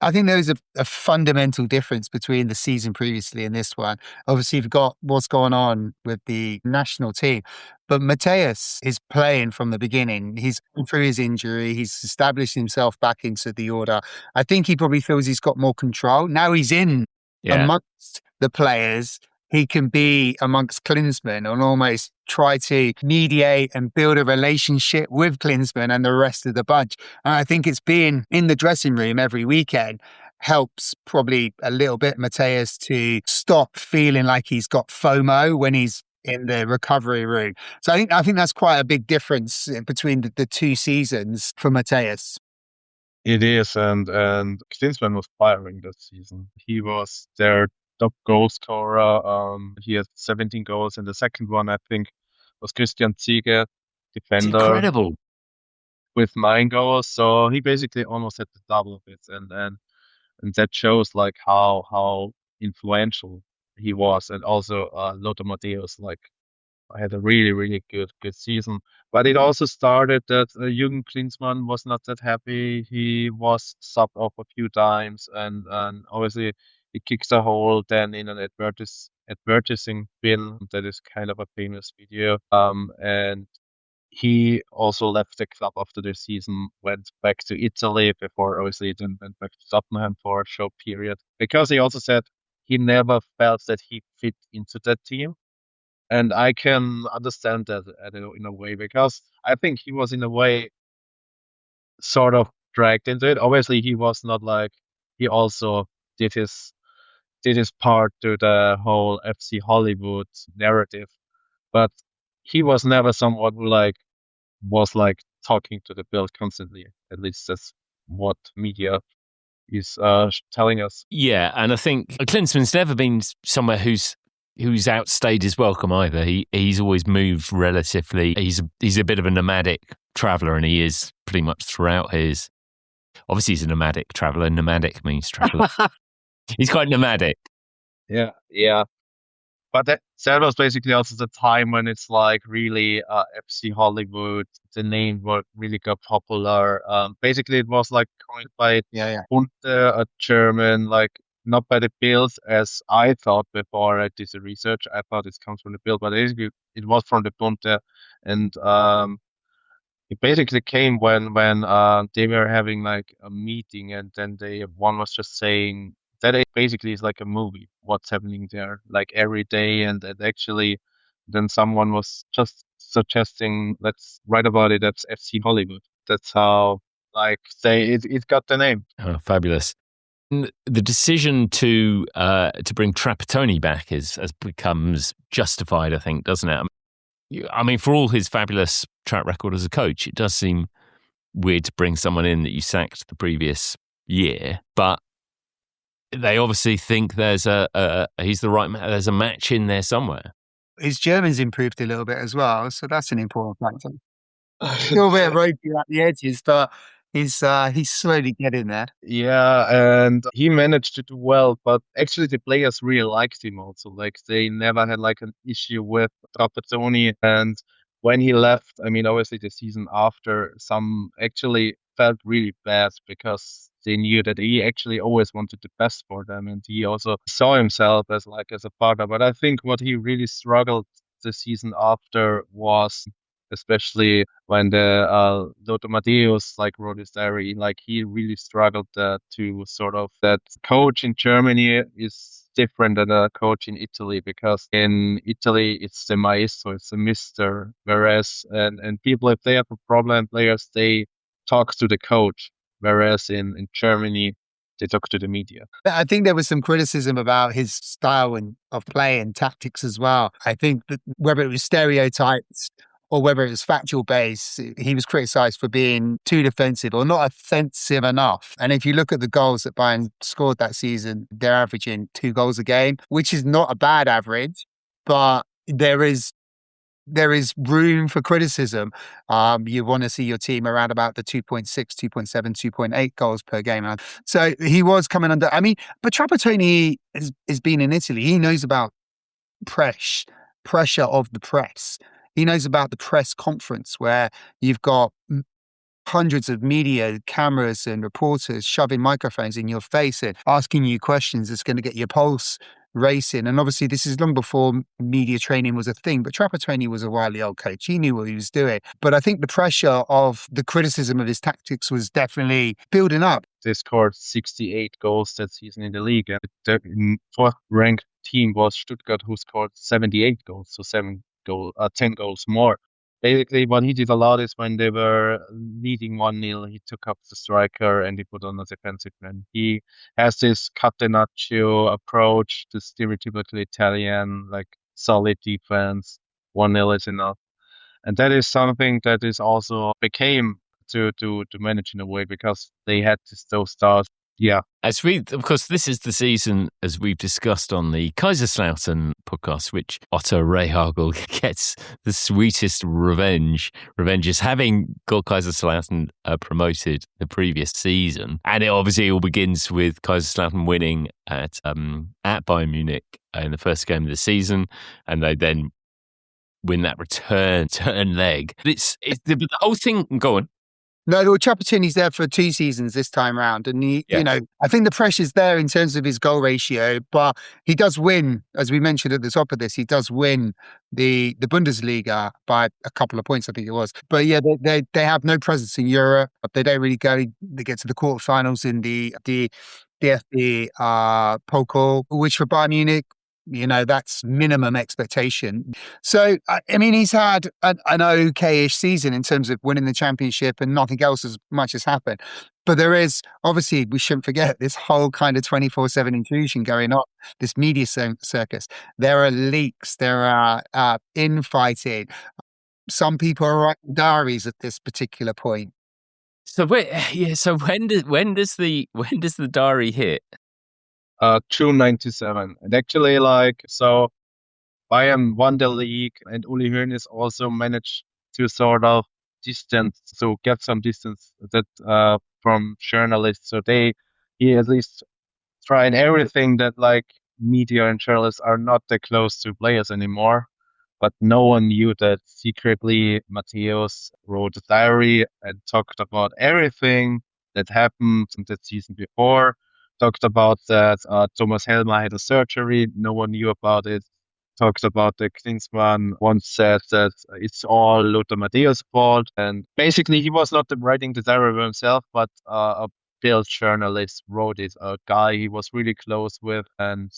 I think there is a fundamental difference between the season previously and this one. Obviously, you've got what's going on with the national team, but Matthias is playing from the beginning. He's gone through his injury. He's established himself back into the order. I think he probably feels he's got more control. Now he's in amongst the players. He can be amongst Klinsmann and almost try to mediate and build a relationship with Klinsmann and the rest of the bunch. And I think it's being in the dressing room every weekend helps probably a little bit Matthias to stop feeling like he's got FOMO when he's in the recovery room. So I think that's quite a big difference between the 2 seasons for Matthias. It is, and Klinsmann was firing that season. He was their top goal scorer. He had 17 goals, and the second one I think was Christian Ziege, defender. It's incredible. With 9 goals, so he basically almost had the double of it, and that shows like how influential he was, and also Lothar Matthäus like had a really, really good season. But it also started that Jürgen Klinsmann was not that happy. He was subbed off a few times, and obviously he kicks a hole then in an advertising bin. That is kind of a famous video. And he also left the club after the season, went back to Italy before obviously then went back to Tottenham for a short period. Because he also said he never felt that he fit into that team. And I can understand that in a way, because I think he was in a way sort of dragged into it. Obviously, he was not like, he also did his part to the whole FC Hollywood narrative, but he was never someone who was talking to the Bill constantly. At least that's what media is telling us. Yeah, and I think Klinsmann's never been somewhere who's outstayed his welcome either. He's always moved relatively. He's a bit of a nomadic traveller, and he is pretty much throughout his. Obviously, he's a nomadic traveller. Nomadic means traveller. He's quite nomadic. Yeah. But that was basically also the time when it's like really FC Hollywood, the name really got popular. Basically, it was like coined by Bunte, a German, like not by the Bills as I thought before I did the research. I thought it comes from the Bill, but basically it was from the Bunte, and it basically came when they were having like a meeting, and then one was just saying that it basically is like a movie, what's happening there, like every day, and that actually then someone was just suggesting, let's write about it. That's FC Hollywood. That's how it got the name. Oh, fabulous. The decision to bring Trapattoni back has becomes justified, I think, doesn't it? I mean, for all his fabulous track record as a coach, it does seem weird to bring someone in that you sacked the previous year, but they obviously think he's the right man. There's a match in there somewhere. His German's improved a little bit as well, so that's an important factor. Still a bit ropey at the edges, but he's slowly getting there. Yeah, and he managed to do well, but actually the players really liked him also. Like they never had like an issue with Trapattoni, and when he left, I mean, obviously the season after, some actually felt really bad because they knew that he actually always wanted the best for them, and he also saw himself as a partner. But I think what he really struggled the season after was, especially when the Lothar Matthäus wrote his diary, he really struggled to sort of, that coach in Germany is different than a coach in Italy, because in Italy it's the maestro, it's the mister, whereas and people, if they have a problem, players, they talk to the coach, whereas in Germany they talk to the media. I think there was some criticism about his style of play and tactics as well. I think that whether it was stereotypes or whether it was factual base, he was criticised for being too defensive or not offensive enough. And if you look at the goals that Bayern scored that season, they're averaging 2 goals a game, which is not a bad average, but there is room for criticism. You want to see your team around about the 2.6, 2.7, 2.8 goals per game. So he was coming under. I mean, but Trapattoni has been in Italy. He knows about pressure of the press. He knows about the press conference where you've got hundreds of media cameras and reporters shoving microphones in your face and asking you questions that's going to get your pulse racing. And obviously this is long before media training was a thing, but Trapattoni was a wily old coach. He knew what he was doing. But I think the pressure of the criticism of his tactics was definitely building up. They scored 68 goals that season in the league, and the fourth ranked team was Stuttgart, who scored 78 goals, so 10 goals more. Basically, what he did a lot is when they were leading 1-0, he took up the striker and he put on a defensive man. He has this catenaccio approach, the stereotypical Italian, solid defense, 1-0 is enough. And that is something that is also became to manage in a way, because they had those stars. Yeah. Of course, this is the season, as we've discussed on the Kaiserslautern podcast, which Otto Rehhagel gets the sweetest revenge. Revenge is having got Kaiserslautern promoted the previous season. And it obviously all begins with Kaiserslautern winning at Bayern Munich in the first game of the season. And they then win that return leg. But the whole thing, go on. No, well, Trapattoni's there for 2 seasons this time round, and Yeah. I think the pressure's there in terms of his goal ratio, but he does win, as we mentioned at the top of this, he does win the Bundesliga by a couple of points, I think it was. But yeah, they have no presence in Europe. They don't really go. They get to the quarterfinals in the DFB Pokal, which for Bayern Munich, that's minimum expectation. So, I mean, he's had an okay-ish season in terms of winning the championship, and nothing else as much has happened. But there is, obviously, we shouldn't forget this whole kind of 24/7 intrusion going on, this media circus. There are leaks, there are infighting. Some people are writing diaries at this particular point. So so when does the diary hit? June 97. And actually, so Bayern won the league, and Uli Hoeneß also managed to sort of get some distance from journalists. So he at least tried everything that media and journalists are not that close to players anymore. But no one knew that secretly Matthäus wrote a diary and talked about everything that happened in the season before. Talked about that Thomas Helmer had a surgery. No one knew about it. Talked about the Klinsmann once said that it's all Lothar Matthäus' fault. And basically, he was not writing the diary by himself, but a Bild journalist wrote it, a guy he was really close with, and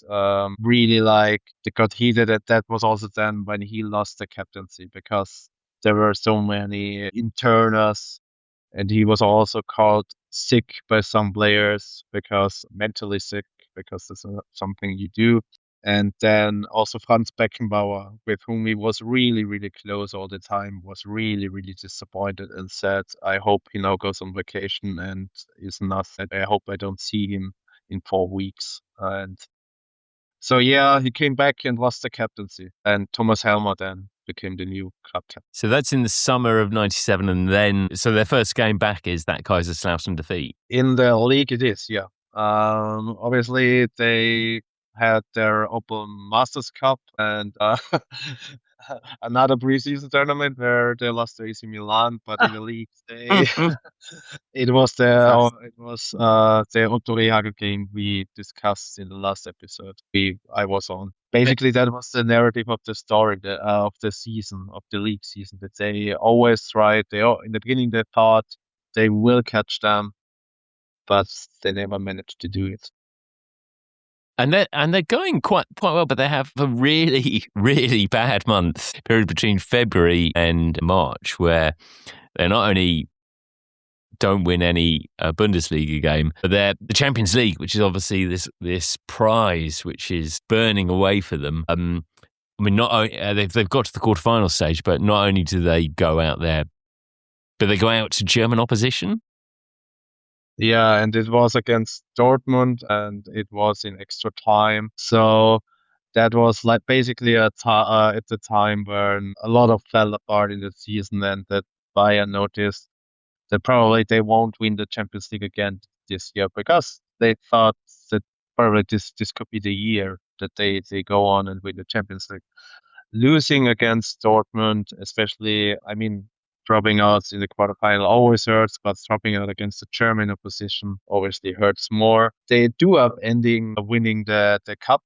really they got heated. That was also then when he lost the captaincy, because there were so many internals, and he was also called sick by some players, because mentally sick, because this is something you do. And then also Franz Beckenbauer, with whom he was really, really close all the time, was really, really disappointed and said, I hope he now goes on vacation and is not. I hope I don't see him in 4 weeks. And so, yeah, he came back and lost the captaincy. And Thomas Helmer then became the new club captain. So that's in the summer of 97, and then so their first game back is that Kaiserslautern defeat. In the league, it is, yeah. Obviously, they had their Opel Masters Cup and another preseason tournament where they lost to AC Milan, but in the league it was the Otto Rehagel game we discussed in the last episode I was on. Basically, that was the narrative of the story of the season, of the league season, that they always tried. In the beginning they thought they will catch them, but they never managed to do it. And they're going quite well, but they have a really, really bad period between February and March, where they not only don't win any Bundesliga game, but they're the Champions League, which is obviously this prize which is burning away for them. I mean, not only they've got to the quarterfinal stage, but not only do they go out there, but they go out to German opposition. Yeah, and it was against Dortmund, and it was in extra time. So that was basically at the time when a lot of fell apart in the season, and that Bayern noticed that probably they won't win the Champions League again this year, because they thought that probably this could be the year that they go on and win the Champions League. Losing against Dortmund, especially, I mean, dropping out in the quarterfinal always hurts, but dropping out against the German opposition obviously hurts more. They do up ending winning the cup,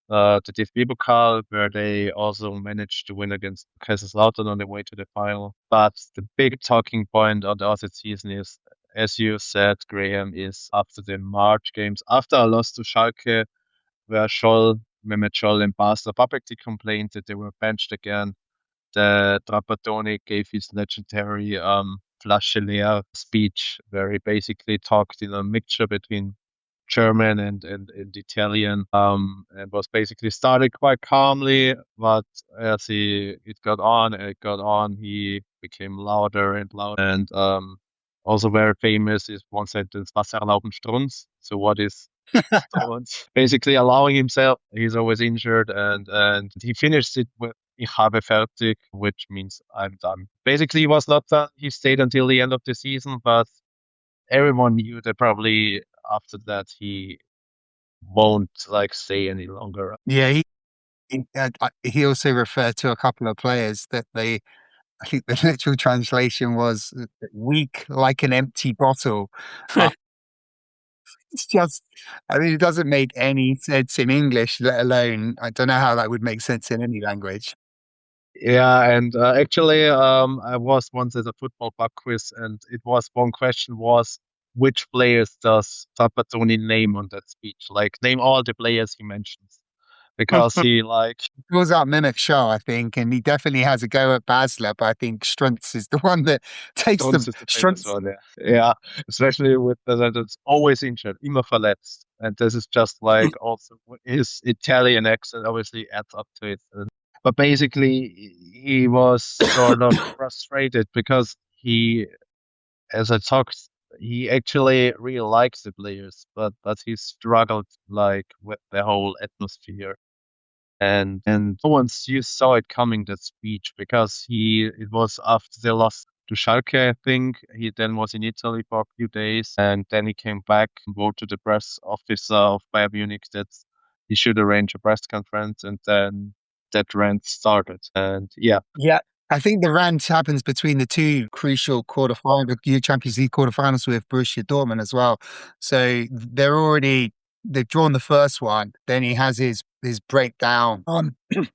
the DFB Pokal, where they also managed to win against Kaiserslautern on their way to the final. But the big talking point of the other season is, as you said, Graham, is after the March games, after a loss to Schalke, where Mehmet Scholl and Basler publicly complained that they were benched again. The Trapattoni gave his legendary Flasche leer speech, where he basically talked in a mixture between German and Italian, and was basically started quite calmly, but as it got on, he became louder and louder. And also very famous is one sentence, was erlauben Strunz? So what is basically allowing himself. He's always injured, and he finished it with Ich habe fertig, which means I'm done. Basically, he was not done. He stayed until the end of the season, but everyone knew that probably after that he won't stay any longer. Yeah, he also referred to a couple of players that I think the literal translation was weak like an empty bottle. Uh, it's just, I mean, it doesn't make any sense in English, let alone, I don't know how that would make sense in any language. Yeah, and actually, I was once at a football pub quiz, and it was one question was which players does Trapattoni name on that speech? Like, name all the players he mentions, because he like Calls out Mimic Shaw, I think, and he definitely has a go at Basler, but I think Struntz is the one that takes Stones the is the famous Struntz. one. Yeah, especially with that it's always injured, immer verletzt, and this is just like also his Italian accent obviously adds up to it. But basically, he was sort of frustrated because as I talked, he actually really likes the players, but he struggled like with the whole atmosphere. And no one you saw it coming, that speech, because it was after they lost to Schalke, I think. He then was in Italy for a few days, and then he came back and wrote to the press officer of Bayern Munich that he should arrange a press conference, and then that rant started. And yeah, Yeah, I think the rant happens between the two crucial quarterfinal, Champions League quarterfinals with Borussia Dortmund as well. So they've drawn the first one. Then he has his breakdown on in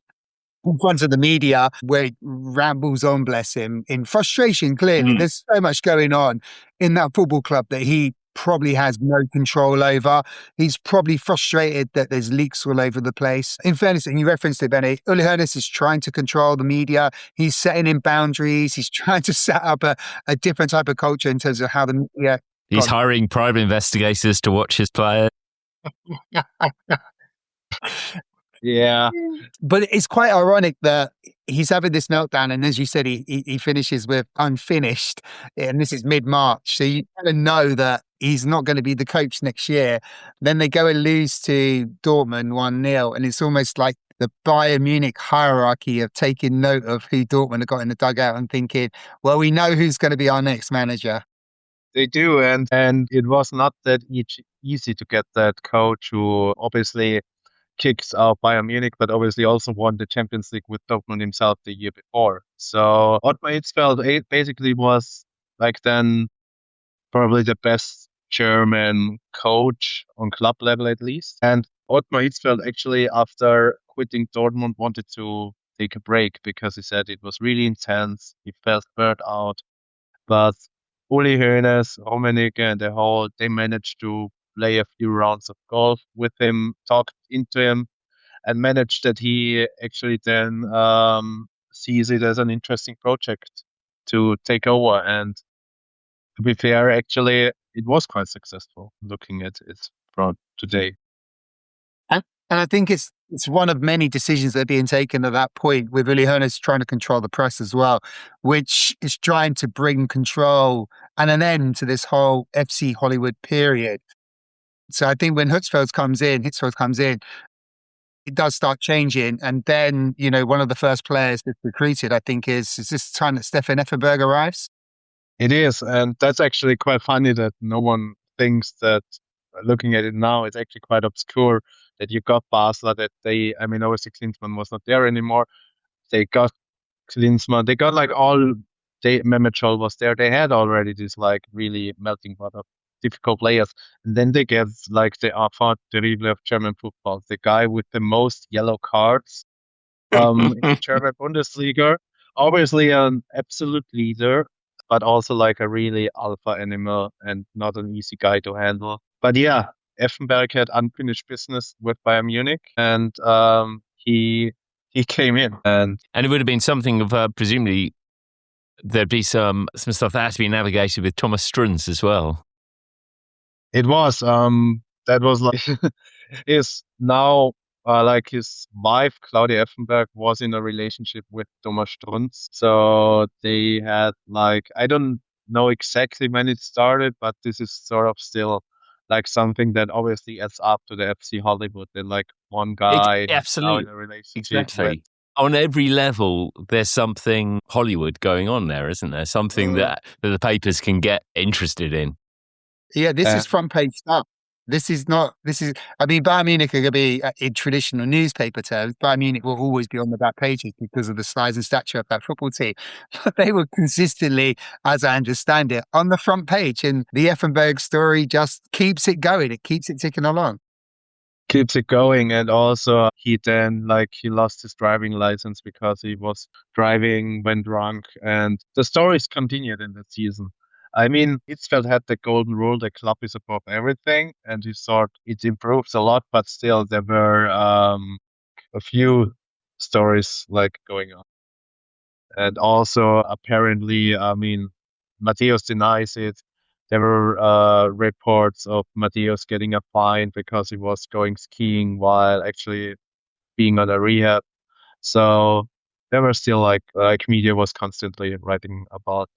front of the media where he rambles on, bless him, in frustration. Clearly, there's so much going on in that football club that he probably has no control over. He's probably frustrated that there's leaks all over the place. In fairness, and you referenced it, Benny, Uli Hoeneß is trying to control the media. He's setting in boundaries. He's trying to set up a different type of culture in terms of how the media. He's hiring private investigators to watch his players. yeah, But it's quite ironic that he's having this meltdown, and as you said, he finishes with unfinished, and this is mid-March, so you kind of know that he's not going to be the coach next year. Then they go and lose to Dortmund 1-0, and it's almost like the Bayern Munich hierarchy of taking note of who Dortmund have got in the dugout and thinking, well, we know who's going to be our next manager. they do, and it was not that easy to get that coach who obviously kicks out Bayern Munich, but obviously also won the Champions League with Dortmund himself the year before. So Ottmar Hitzfeld basically was like then probably the best German coach on club level at least. And Ottmar Hitzfeld actually, after quitting Dortmund, wanted to take a break because he said it was really intense. He felt burnt out. But Uli Hoeneß, Rummenigge, and they managed to play a few rounds of golf with him, talked into him, and managed that he actually then sees it as an interesting project to take over. And to be fair, actually, it was quite successful looking at it from today. And I think it's one of many decisions that are being taken at that point with Uli Hoeneß trying to control the press as well, which is trying to bring control and an end to this whole FC Hollywood period. So I think when Hitzfeld comes in, it does start changing. And then, one of the first players that's recruited, I think, is this time that Stefan Effenberg arrives? It is. And that's actually quite funny that no one thinks that looking at it now, it's actually quite obscure that you got Basler, that obviously Klinsmann was not there anymore. They got Klinsmann, they got like Mehmet Scholl was there. They had already this like really melting pot of difficult players. And then they get like the enfant terrible of German football, the guy with the most yellow cards in the German Bundesliga. Obviously an absolute leader, but also like a really alpha animal and not an easy guy to handle. But yeah, Effenberg had unfinished business with Bayern Munich, and he came in, and it would have been something of presumably there'd be some stuff that had to be navigated with Thomas Strunz as well. It was that was like is now like his wife Claudia Effenberg was in a relationship with Thomas Strunz, so they had like I don't know exactly when it started, but this is sort of still like something that obviously adds up to the FC Hollywood. That like one guy now in a relationship with. On every level, there's something Hollywood going on there, isn't there? Something that the papers can get interested in. Yeah, this is front page stuff. This is not. This is. I mean, Bayern Munich are going to be in traditional newspaper terms. Bayern Munich will always be on the back pages because of the size and stature of that football team. But they were consistently, as I understand it, on the front page, and the Effenberg story just keeps it going. It keeps it ticking along. Keeps it going, and also he then he lost his driving license because he was driving when drunk, and the stories continued in the season. I mean, Hitzfeld had the golden rule: the club is above everything, and he thought it improves a lot, but still there were a few stories going on. And also, apparently, I mean, Mateus denies it. There were reports of Mateus getting a fine because he was going skiing while actually being on a rehab. So there were still media was constantly writing about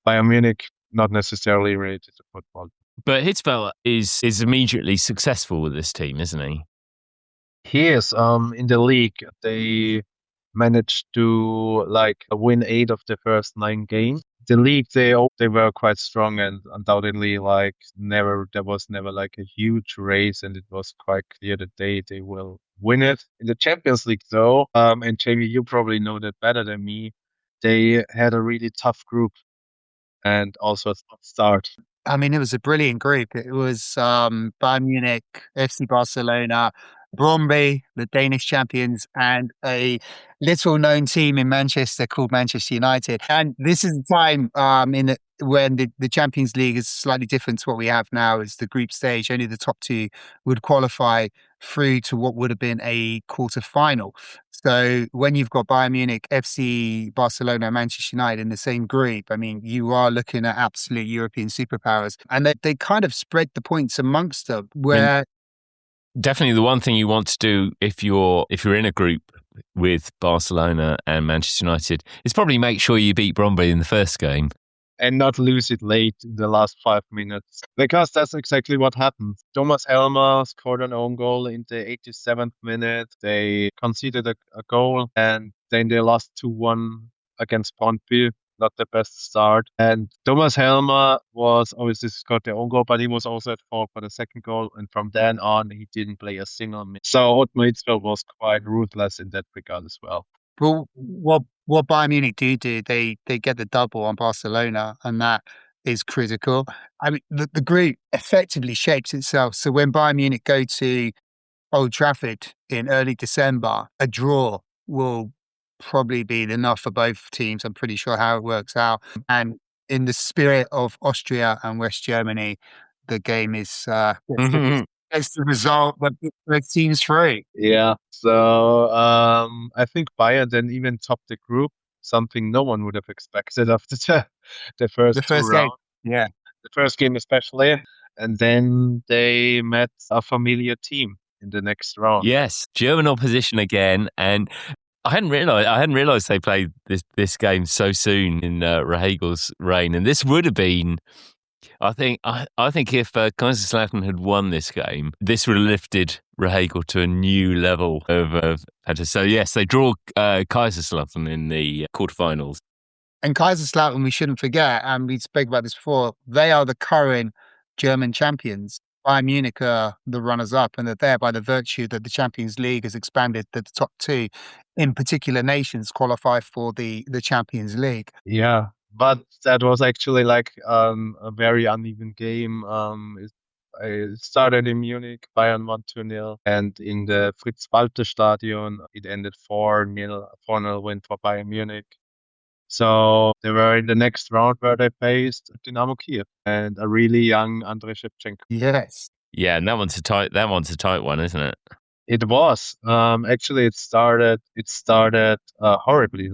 Bayern Munich, not necessarily related to football. But Hitzfeld is immediately successful with this team, isn't he? He is. In the league, they managed to win 8 of the first 9 games. The league, they were quite strong, and undoubtedly there was never a huge race, and it was quite clear that they will win it. In the Champions League though, and Jamie, you probably know that better than me, they had a really tough group and also a tough start. I mean, it was a brilliant group. It was Bayern Munich, FC Barcelona, Brøndby, the Danish champions, and a little-known team in Manchester called Manchester United. And this is a time when the Champions League is slightly different to what we have now. It's the group stage. Only the top 2 would qualify through to what would have been a quarter-final. So when you've got Bayern Munich, FC Barcelona, and Manchester United in the same group, I mean, you are looking at absolute European superpowers, and they kind of spread the points amongst them. Where definitely the one thing you want to do if you're in a group with Barcelona and Manchester United is probably make sure you beat Brøndby in the first game. And not lose it late in the last 5 minutes. Because that's exactly what happened. Thomas Helmer scored an own goal in the 87th minute. They conceded a goal, and then they lost 2-1 against Brøndby. Not the best start. And Thomas Helmer was obviously scored the own goal, but he was also at fault for the second goal. And from then on, he didn't play a single minute. So Ottmar Hitzfeld was quite ruthless in that regard as well. Well, what Bayern Munich do, they get the double on Barcelona, and that is critical. I mean, the group effectively shapes itself. So when Bayern Munich go to Old Trafford in early December, a draw will probably be enough for both teams. I'm pretty sure how it works out. And in the spirit of Austria and West Germany, the game is it's the result that both teams through. Yeah. So I think Bayern then even topped the group, something no one would have expected after the first two game. rounds. Yeah. The first game especially. And then they met a familiar team in the next round. Yes, German opposition again, and I hadn't realised they played this game so soon in Rehagel's reign, and this would have been. I think if Kaiserslautern had won this game, this would have lifted Rehagel to a new level of so yes, they draw Kaiserslautern in the quarterfinals. And Kaiserslautern, we shouldn't forget, and we spoke about this before, they are the current German champions. Bayern Munich are the runners-up, and they're there by the virtue that the Champions League has expanded that the top 2 in particular nations qualify for the Champions League. Yeah. But that was actually a very uneven game. It started in Munich, Bayern won 2-0, and in the Fritz-Walter Stadion, it ended 4-0, 4-0 win for Bayern Munich. So they were in the next round where they faced Dynamo Kiev and a really young Andrei Shevchenko. Yes. Yeah, and that one's a tight one, isn't it? It was. Actually, it started horribly.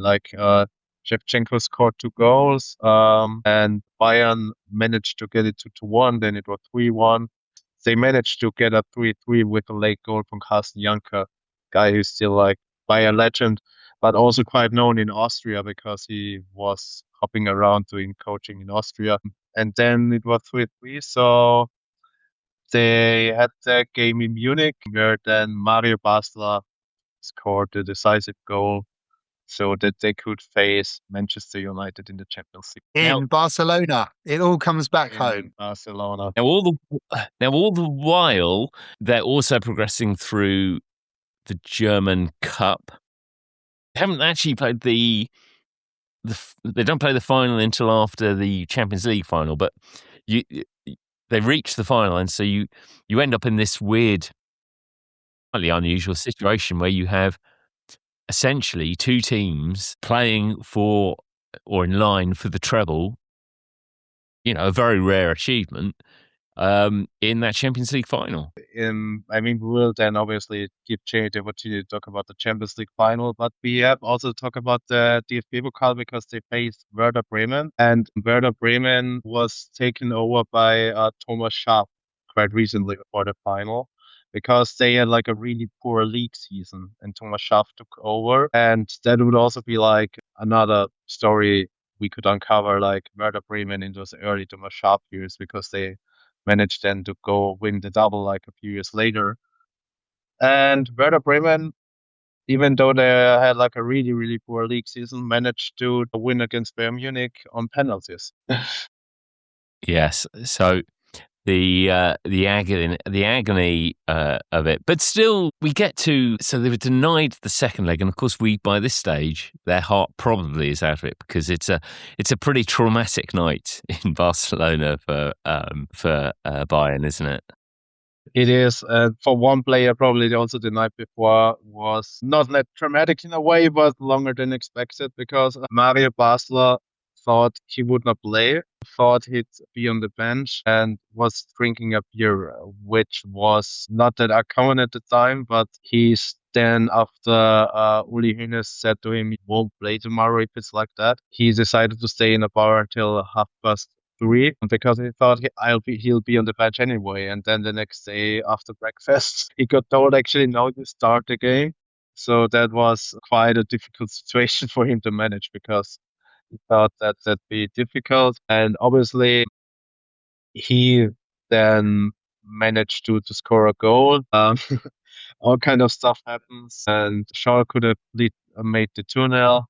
Shevchenko scored 2 goals, and Bayern managed to get it to 2-1. Then it was 3-1. They managed to get a 3-3 with a late goal from Carsten Janker, guy who's still Bayern legend, but also quite known in Austria because he was hopping around doing coaching in Austria. And then it was 3-3. So they had the game in Munich where then Mario Basler scored the decisive goal. so that they could face Manchester United in the Champions League. In Barcelona. It all comes back home. In Barcelona. Now, all the while, they're also progressing through the German Cup. They haven't actually played they don't play the final until after the Champions League final, but they reach the final, and so you end up in this weird, slightly unusual situation where you have essentially two teams playing for or in line for the treble. A very rare achievement in that Champions League final. We will then obviously give Jay the opportunity to talk about the Champions League final, but we have also to talk about the DFB Pokal because they faced Werder Bremen, and Werder Bremen was taken over by Thomas Schaaf quite recently for the final because they had like a really poor league season, and Thomas Schaaf took over, and that would also be like another story we could uncover, like Werder Bremen in those early Thomas Schaaf years, because they managed then to go win the double like a few years later. And Werder Bremen, even though they had like a really, really poor league season, managed to win against Bayern Munich on penalties. Yes, so the agony of it, but still we get to. So they were denied the second leg, and of course by this stage their heart probably is out of it because it's a pretty traumatic night in Barcelona for Bayern, isn't it? It is. For one player, probably also the night before was not that dramatic in a way, but longer than expected because Mario Basler thought he would not play, thought he'd be on the bench, and was drinking a beer, which was not that uncommon at the time. But he's then, after Uli Hoeneß said to him he won't play tomorrow if it's like that, he decided to stay in the bar until 3:30 because he thought he'll be on the bench anyway. And then the next day after breakfast, he got told actually no, you start the game. So that was quite a difficult situation for him to manage because he thought that that'd be difficult. And obviously, he then managed to score a goal. All kind of stuff happens, and Shaw could have made the 2-0.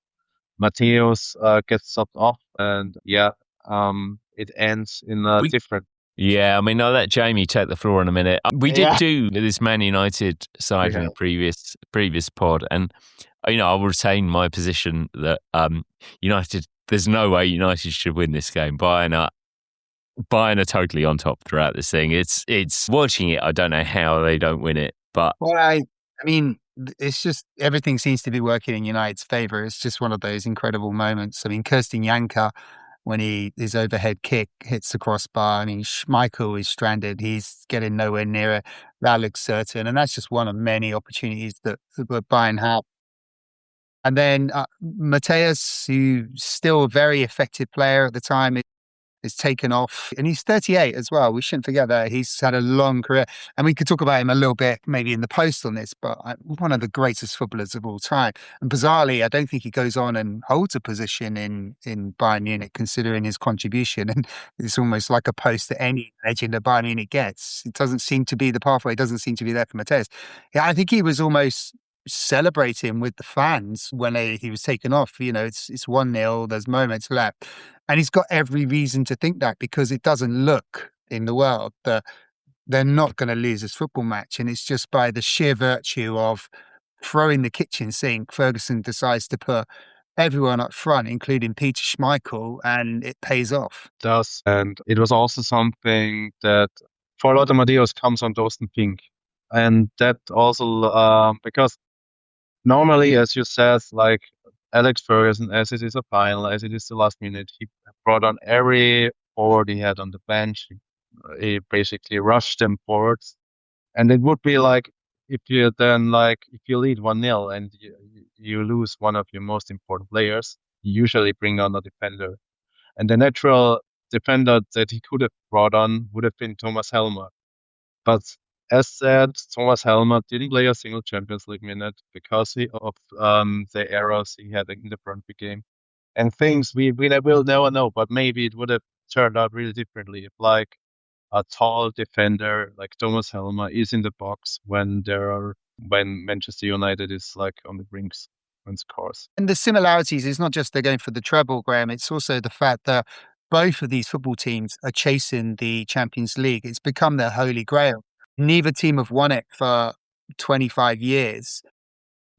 Mateos gets subbed off, and it ends in a different. Yeah, I mean, I'll let Jamie take the floor in a minute. We did do this Man United side in a previous pod, and I will retain my position that United. There's no way United should win this game. Bayern are totally on top throughout this thing. It's watching it. I don't know how they don't win it, but I mean, it's just everything seems to be working in United's favour. It's just one of those incredible moments. I mean, Kirsten Janka, when his overhead kick hits the crossbar, I mean, Schmeichel is stranded. He's getting nowhere near it. That looks certain. And that's just one of many opportunities that Bayern have. And then Mateus, who's still a very effective player at the time, is taken off, and he's 38 as well. We shouldn't forget that he's had a long career, and we could talk about him a little bit maybe in the post on this, but one of the greatest footballers of all time. And bizarrely, I don't think he goes on and holds a position in Bayern Munich, considering his contribution. And it's almost like a post that any legend of Bayern Munich gets. It doesn't seem to be the pathway. It doesn't seem to be there for Mateus. Yeah, I think he was almost celebrating with the fans when he was taken off. It's 1-0. There's moments left. And he's got every reason to think that because it doesn't look in the world that they're not going to lose this football match. And it's just by the sheer virtue of throwing the kitchen sink, Ferguson decides to put everyone up front, including Peter Schmeichel, and it pays off. It does. And it was also something that for Lothar Matthäus comes on Thorsten Fink. And that also, because normally, as you said, like Alex Ferguson, as it is a final, as it is the last minute, he brought on every forward he had on the bench. He basically rushed them forwards. And it would be like if you lead 1-0 and you lose one of your most important players, you usually bring on a defender. And the natural defender that he could have brought on would have been Thomas Helmer. But as said, Thomas Helmer didn't play a single Champions League minute because of the errors he had in the Brøndby game. And things we will never know, but maybe it would have turned out really differently if like a tall defender like Thomas Helmer is in the box when Manchester United is like on the brinks. and scores. And the similarities is not just they're going for the treble, Graham. It's also the fact that both of these football teams are chasing the Champions League. It's become their holy grail. Neither team have won it for 25 years.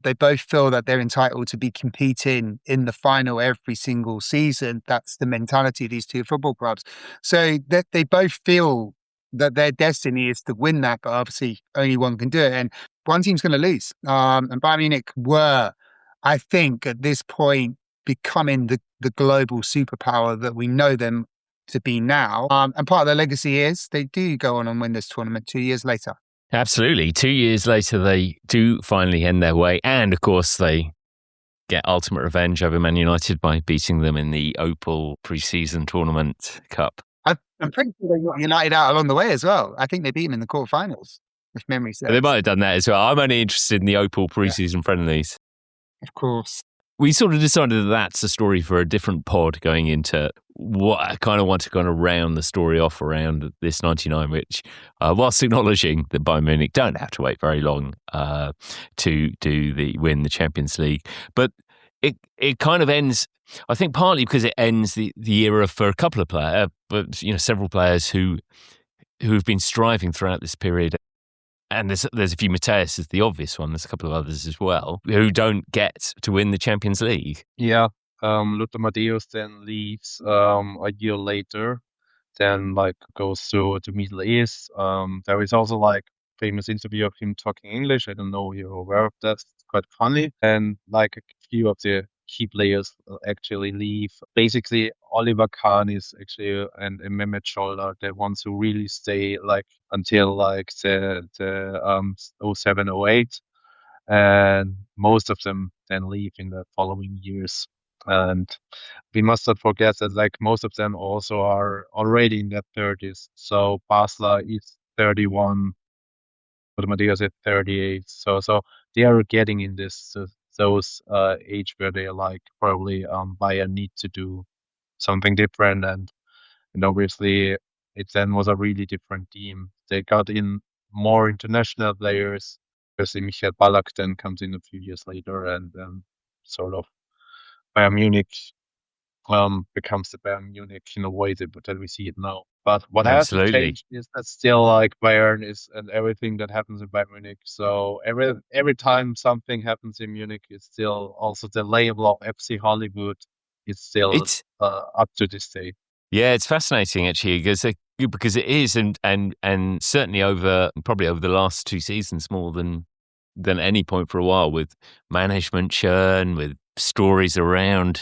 They both feel that they're entitled to be competing in the final every single season. That's the mentality of these two football clubs. So that they both feel that their destiny is to win that, but obviously only one can do it. And one team's going to lose. And Bayern Munich were, I think, at this point, becoming the global superpower that we know them to be now. And part of their legacy is they do go on and win this tournament 2 years later. Absolutely. 2 years later, they do finally end their way. And of course, they get ultimate revenge over Man United by beating them in the Opel pre-season tournament cup. I'm pretty sure they got United out along the way as well. I think they beat them in the quarterfinals, if memory serves. They might have done that as well. I'm only interested in the Opel pre-season friendlies. Of course. We sort of decided that that's a story for a different pod going into what I kind of want to kind of round the story off around this 99, which, whilst acknowledging that Bayern Munich don't have to wait very long to win the Champions League, but it kind of ends, I think, partly because it ends the era for a couple of players, but several players who've been striving throughout this period. And there's a few. Mateus is the obvious one. There's a couple of others as well who don't get to win the Champions League. Yeah, Lothar Matthäus then leaves a year later, then goes to the Middle East. There is also famous interview of him talking English. I don't know if you're aware of that. It's quite funny. And a few of the key players actually leave. Basically, Oliver Kahn is actually and Mehmet Scholler, the ones who really stay until the 07, 08. And most of them then leave in the following years. And we must not forget that most of them also are already in their 30s. So Basler is 31, but Matthäus is 38. So they are getting in those age where they are probably Bayern need to do something different, and obviously it then was a really different team. They got in more international players. Obviously Michael Ballack then comes in a few years later, and sort of Bayern Munich becomes the Bayern Munich in a way that we see it now. But what hasn't changed is that still Bayern is, and everything that happens in Bayern Munich. So every time something happens in Munich, it's still also the label of FC Hollywood. It's still up to this day. Yeah, it's fascinating actually because it is, and certainly probably over the last 2 seasons more than any point for a while, with management churn, with stories around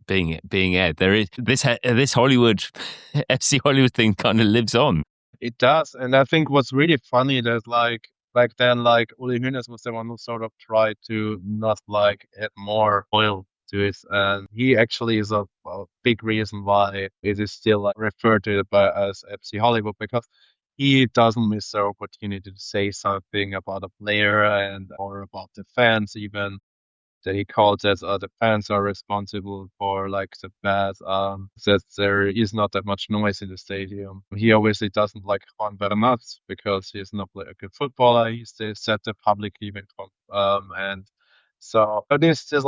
being aired. There is this Hollywood FC Hollywood thing kind of lives on. It does, and I think what's really funny that back then Uli Hoeneß was the one who sort of tried to not add more oil to it, and he actually is a big reason why it is still referred to as FC Hollywood, because he doesn't miss the opportunity to say something about a player or about the fans even. That he called that the fans are responsible for the bad, that there is not that much noise in the stadium. He obviously doesn't like Juan Bernat because he's not a good footballer. He said that publicly, and so this is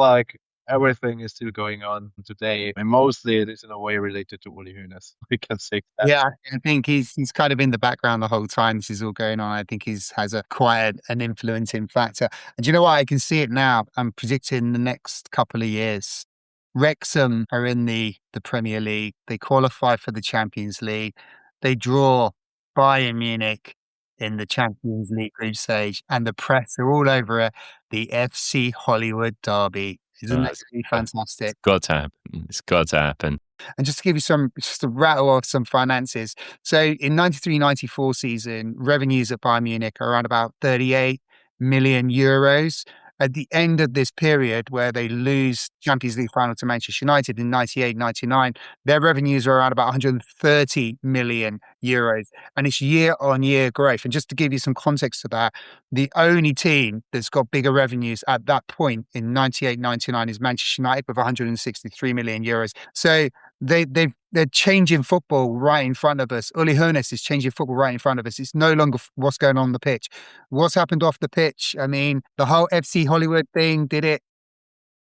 everything is still going on today, and mostly it is in a way related to Uli Hoeneß. We can say that. Yeah, I think he's kind of in the background the whole time this is all going on. I think has quite an influencing factor. And do you know what? I can see it now. I'm predicting the next couple of years. Wrexham are in the Premier League. They qualify for the Champions League. They draw Bayern Munich in the Champions League group stage, and the press are all over it. The FC Hollywood derby. Isn't that really fantastic? It's got to happen. It's got to happen. And just to give you just to rattle off some finances. So in 93-94 season, revenues at Bayern Munich are around about 38 million euros. At the end of this period where they lose Champions League final to Manchester United in 98-99, their revenues are around about 130 million euros. And it's year-on-year growth. And just to give you some context to that, the only team that's got bigger revenues at that point in 98-99 is Manchester United with 163 million euros. So they're changing football right in front of us. Uli Hoeneß is changing football right in front of us. It's no longer what's going on the pitch. What's happened off the pitch? I mean, the whole FC Hollywood thing, did it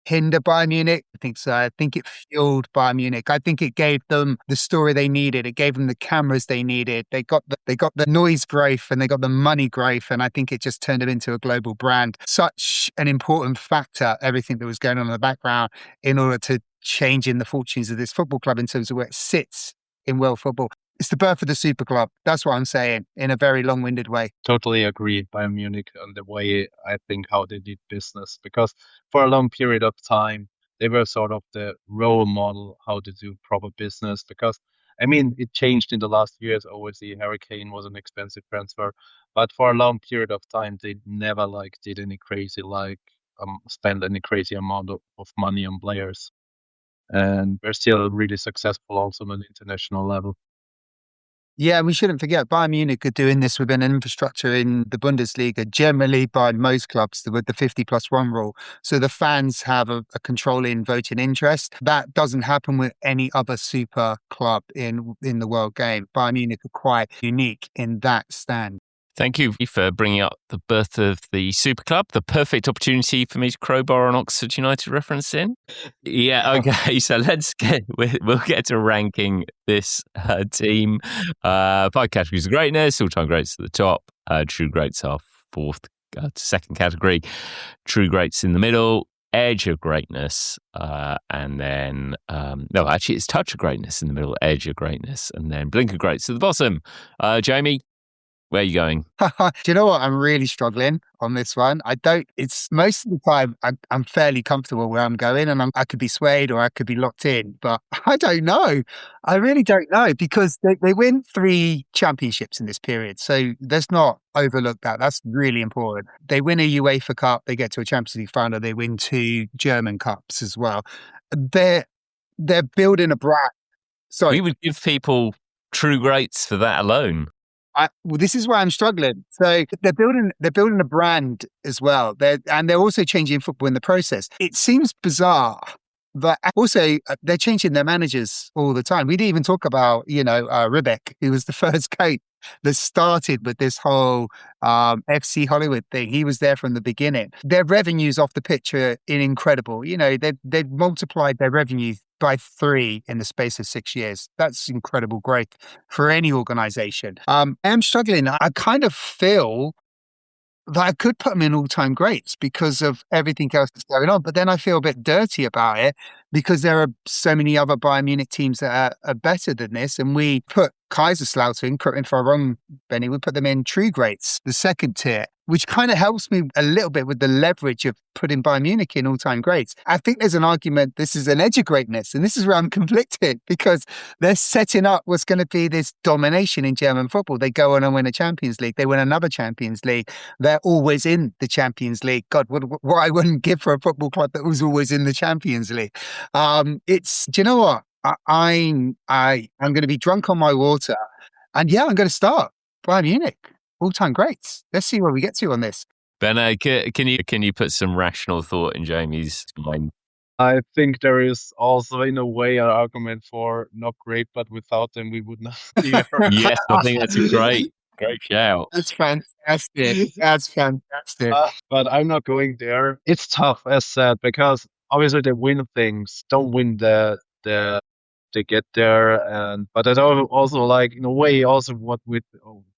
hinder Bayern Munich? I think so. I think it fueled Bayern Munich. I think it gave them the story they needed. It gave them the cameras they needed. They got the noise growth and they got the money growth. And I think it just turned them into a global brand. Such an important factor, everything that was going on in the background in order to change in the fortunes of this football club in terms of where it sits in world football. It's the birth of the super club. That's what I'm saying in a very long-winded way. Totally agree, Bayern Munich, on the way I think how they did business, because for a long period of time they were sort of the role model how to do proper business. Because I mean, it changed in the last years. Obviously, Harry Kane was an expensive transfer, but for a long period of time they never did any crazy spend any crazy amount of money on players, and we're still really successful also on an international level. Yeah, we shouldn't forget Bayern Munich are doing this within an infrastructure in the Bundesliga, generally by most clubs with the 50+1 rule. So the fans have a controlling voting interest. That doesn't happen with any other super club in the world game. Bayern Munich are quite unique in that stand. Thank you for bringing up the birth of the Super Club, the perfect opportunity for me to crowbar an Oxford United reference in. Yeah, okay, so we'll get to ranking this team. 5 categories of greatness, all-time greats at the top, true greats are second category, true greats in the middle, edge of greatness, and then, no, actually it's touch of greatness in the middle, edge of greatness, and then blink of greats at the bottom. Jamie, where are you going? Do you know what? I'm really struggling on this one. It's most of the time I'm fairly comfortable where I'm going, and I could be swayed or I could be locked in, but I don't know. I really don't know, because they win 3 championships in this period. So let's not overlook that. That's really important. They win a UEFA Cup, they get to a Champions League final, they win 2 German Cups as well. They're building a brand. Sorry. We would give people true greats for that alone. Well, this is why I'm struggling. So they're building a brand as well. They're also changing football in the process. It seems bizarre, but also they're changing their managers all the time. We didn't even talk about, Ribbeck, who was the first coach that started with this whole FC Hollywood thing. He was there from the beginning. Their revenues off the pitch are incredible. They've multiplied their revenue by 3 in the space of 6 years. That's incredible growth for any organization. I'm struggling. I kind of feel that I could put them in all-time greats because of everything else that's going on. But then I feel a bit dirty about it because there are so many other Bayern Munich teams that are better than this. And we put Kaiserslautern, correct me if I'm wrong, Benny, we put them in true greats, the second tier, which kind of helps me a little bit with the leverage of putting Bayern Munich in all-time greats. I think there's an argument this is an edge of greatness, and this is where I'm conflicted because they're setting up what's going to be this domination in German football. They go on and win a Champions League. They win another Champions League. They're always in the Champions League. God, what I wouldn't give for a football club that was always in the Champions League. Do you know what? I'm going to be drunk on my water, and I'm going to start Bayern Munich. All-time greats. Let's see where we get to on this. Ben, can you put some rational thought in Jamie's mind? I think there is also, in a way, an argument for not great, but without them, we would not be here. Yes, I think that's a great shout. That's fantastic. That's fantastic. But I'm not going there. It's tough, as said, because obviously they win things, don't win they get there, but I also in a way also what with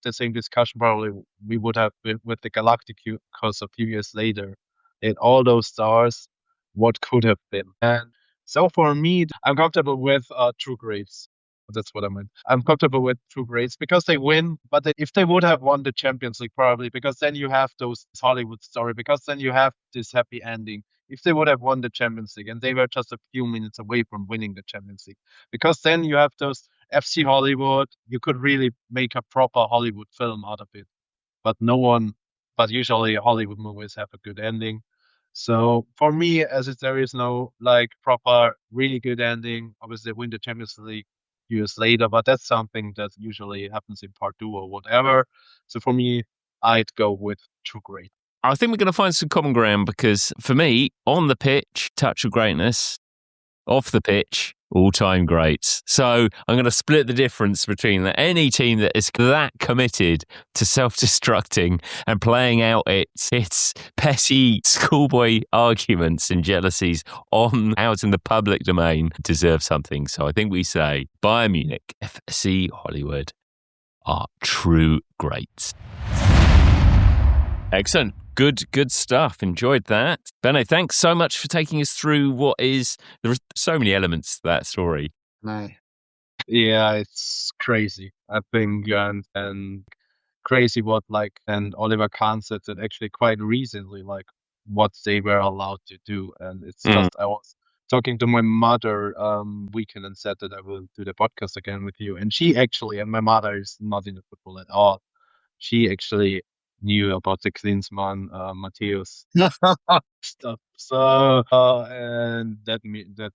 the same discussion probably we would have with the Galacticos a few years later, and all those stars, what could have been. And so for me, I'm comfortable with true greats. That's what I meant. I'm comfortable with true greats because they win, but if they would have won the Champions League, probably, because then you have those Hollywood story, because then you have this happy ending. If they would have won the Champions League and they were just a few minutes away from winning the Champions League, because then you have those FC Hollywood, you could really make a proper Hollywood film out of it. But usually Hollywood movies have a good ending. So for me, there is no proper, really good ending. Obviously, they win the Champions League years later, but that's something that usually happens in part 2 or whatever. So for me, I'd go with true great. I think we're going to find some common ground because for me, on the pitch, touch of greatness. Off the pitch, All-time greats. So I'm going to split the difference between any team that is that committed to self-destructing and playing out its petty schoolboy arguments and jealousies out in the public domain deserve something. So I think we say Bayern Munich, FC Hollywood are true greats. Excellent. Good stuff. Enjoyed that. Benno, thanks so much for taking us through there are so many elements to that story. No. Yeah, it's crazy. I think and crazy what and Oliver Kahn said that actually quite recently what they were allowed to do, and it's just I was talking to my mother weekend and said that I will do the podcast again with you, and my mother is not into football at all. She actually knew about the Klinsmann, Matthäus stuff. So and that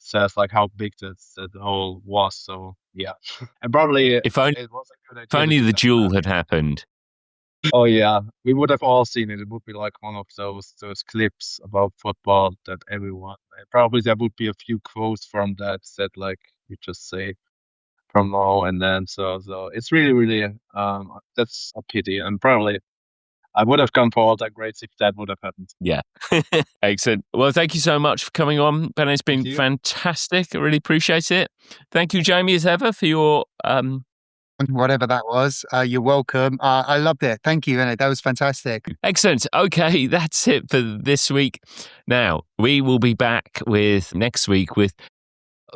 says how big that whole was. So yeah, and probably If only, it was a good idea. If only the duel had happened. Oh yeah, we would have all seen it. It would be like one of those clips about football that everyone. Probably there would be a few quotes from that you just say from now and then. So it's really that's a pity, and probably I would have gone for all that greats if that would have happened. Yeah. Excellent. Well, thank you so much for coming on, Ben. It's been fantastic. I really appreciate it. Thank you, Jamie, as ever, for your whatever that was. You're welcome. I loved it. Thank you, Benno. That was fantastic. Excellent. Okay, that's it for this week. Now, we will be back next week with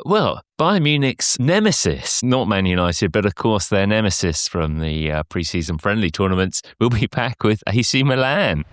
Bayern Munich's nemesis, not Man United, but of course their nemesis from the pre-season friendly tournaments. We'll be back with AC Milan.